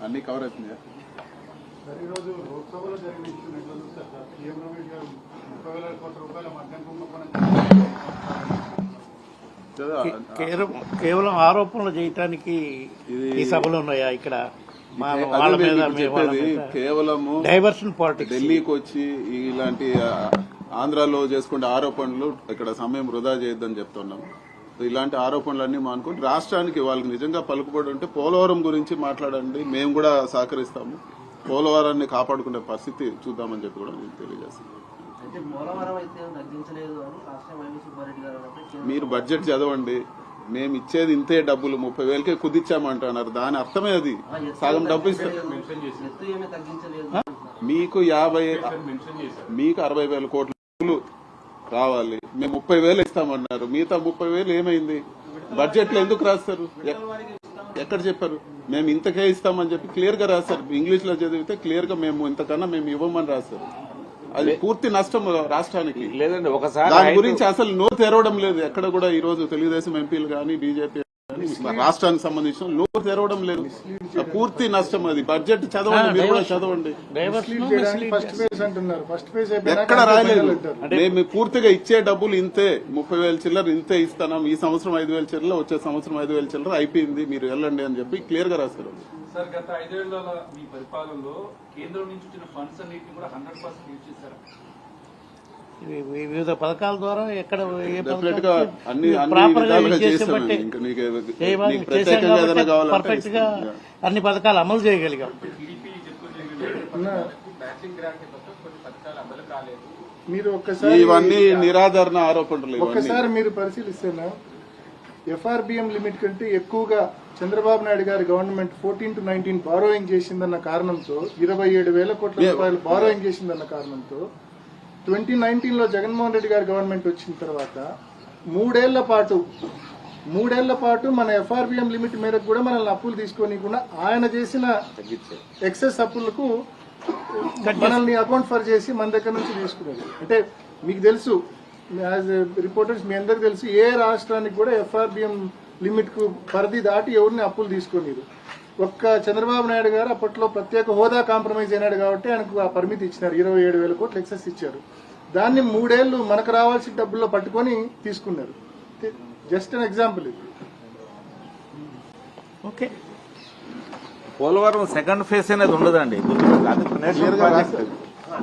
అన్ని కవర్ అవుతున్నాయా? ఈరోజు లోక్సభలో జరిగిన ఇష్యూ ఎట్లా చూస్తారు సార్? సీఎం రమేష్ గారు 30,000 కోట్ల రూపాయల మద్యం కుంభకోణం కేవలం ఆరోపణలు చేయటానికి ఈ సభలు ఉన్నాయా ఇక్కడ? అదే వాళ్ళ మీద మీకు చెప్పేది కేవలము డైవర్షన్ పాలిటిక్స్. ఢిల్లీకి వచ్చి ఇలాంటి ఆంధ్రాలో చేసుకునే ఆరోపణలు ఇక్కడ సమయం వృధా చేయొద్దని చెప్తున్నాము. ఇలాంటి ఆరోపణలన్నీ మానుకుంటే రాష్ట్రానికి వాళ్ళకి నిజంగా పలుకుబడి ఉంటే పోలవరం గురించి మాట్లాడండి, మేము కూడా సహకరిస్తాము. పోలవరాన్ని కాపాడుకునే పరిస్థితి చూద్దామని చెప్పి కూడా నేను తెలియజేస్తాను. మీరు బడ్జెట్ చదవండి, మేము ఇచ్చేది ఇంతే డబ్బులు 30,000కే కుదిచ్చామంటున్నారు. దాని అర్థమే అది. సగం డబ్బు ఇస్తారు మీకు 60,000 కోట్లు రావాలి, మేము 30,000 ఇస్తామన్నారు. మిగతా 30,000 ఏమైంది? బడ్జెట్ లో ఎందుకు రాస్తారు? ఎక్కడ చెప్పారు? మేము ఇంతకే ఇస్తామని చెప్పి క్లియర్ గా రాస్తారు. ఇంగ్లీష్ లో చదివితే క్లియర్ గా మేము ఇంతకన్నా మేము ఇవ్వమని రాస్తారు. అది పూర్తి నష్టం రాష్ట్రానికి. లేదండి, ఒకసారి దాని గురించి అసలు నోరు తెరవడం లేదు ఎక్కడ కూడా. ఈ రోజు తెలుగుదేశం ఎంపీలు కానీ బీజేపీ రాష్ట్రానికి సంబంధించిన నోరు తెరవడం లేదు. పూర్తి నష్టం అది. బడ్జెట్ చదవండి, మీరు కూడా చదవండి. ఫస్ట్ ఫేజ్ అంటున్నారు. ఫస్ట్ ఫేజ్ ఎక్కడ రాయలేదు. మేము పూర్తిగా ఇచ్చే డబ్బులు ఇంతే, 30,000 చిల్లర ఇంతే ఇస్తున్నాం. ఈ సంవత్సరం 5,000 చిల్లర, వచ్చే సంవత్సరం 5,000 చిల్లర అయిపోయింది, మీరు వెళ్ళండి అని చెప్పి క్లియర్ గా రాస్తారు. సార్, గత 5 ఏళ్ల మీ పరిపాలనలో కేంద్రం నుంచి వచ్చిన ఫండ్స్ అన్నింటినీ కూడా 100% యూజ్ చేశారు. వివిధ పథకాల ద్వారా ఎక్కడ డెఫినెట్ గా అన్ని విధాలుగా చేసాం. ఇంకా నీకు ప్రత్యేకంగా ఏదైనా కావాలంటే పర్ఫెక్ట్ గా అన్ని పథకాలు అమలు చేయగలిగాం. మీరు ఒక్కసారి ఇవన్నీ నిరాధారణ ఆరోపణలు. ఒక్కసారి మీరు పరిశీలిస్తేనా ఎఫ్ఆర్బిఎం లిమిట్ కంటే ఎక్కువగా చంద్రబాబు నాయుడు గారి గవర్నమెంట్ 14 to 19 బారోయింగ్ చేసిందన్న కారణంతో 27,000 కోట్ల రూపాయలు బారోయింగ్ చేసిందన్న కారణంతో 2019లో జగన్మోహన్ రెడ్డి గారి గవర్నమెంట్ వచ్చిన తర్వాత 3 ఏళ్ల పాటు మన ఎఫ్ఆర్బిఎం లిమిట్ మేరకు కూడా మనల్ని అప్పులు తీసుకోనికుండా ఆయన చేసిన ఎక్సెస్ అప్పులకు మనల్ని అకౌంట్ ఫర్ చేసి మన దగ్గర నుంచి తీసుకునేది. అంటే మీకు తెలుసు, యాజ్ రిపోర్టర్స్ మీ అందరికి తెలుసు, ఏ రాష్ట్రానికి కూడా ఎఫ్ఆర్బిఎం లిమిట్ కు పరిధి దాటి ఎవరిని అప్పులు తీసుకునేది. ఒక్క చంద్రబాబు నాయుడు గారు అప్పట్లో ప్రత్యేక హోదా కాంప్రమైజ్ అయినాడు కాబట్టి ఆయనకు ఆ పరిమితి ఇచ్చినారు. 27,000 కోట్లు ఎక్సెస్ ఇచ్చారు. దాన్ని 3 ఏళ్లు మనకు రావాల్సిన డబ్బుల్లో పట్టుకొని తీసుకున్నారు. జస్ట్ అన్ ఎగ్జాంపుల్ ఇది. ఓకే, పోలవరం సెకండ్ ఫేజ్ అనేది ఉండదండి. అది నేషనల్ ప్రాజెక్ట్,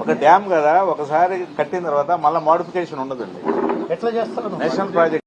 ఒక డ్యామ్ కదా, ఒకసారి కట్టిన తర్వాత మళ్ళీ మోడిఫికేషన్ ఉండదండి. ఎట్లా చేస్తారు? National project.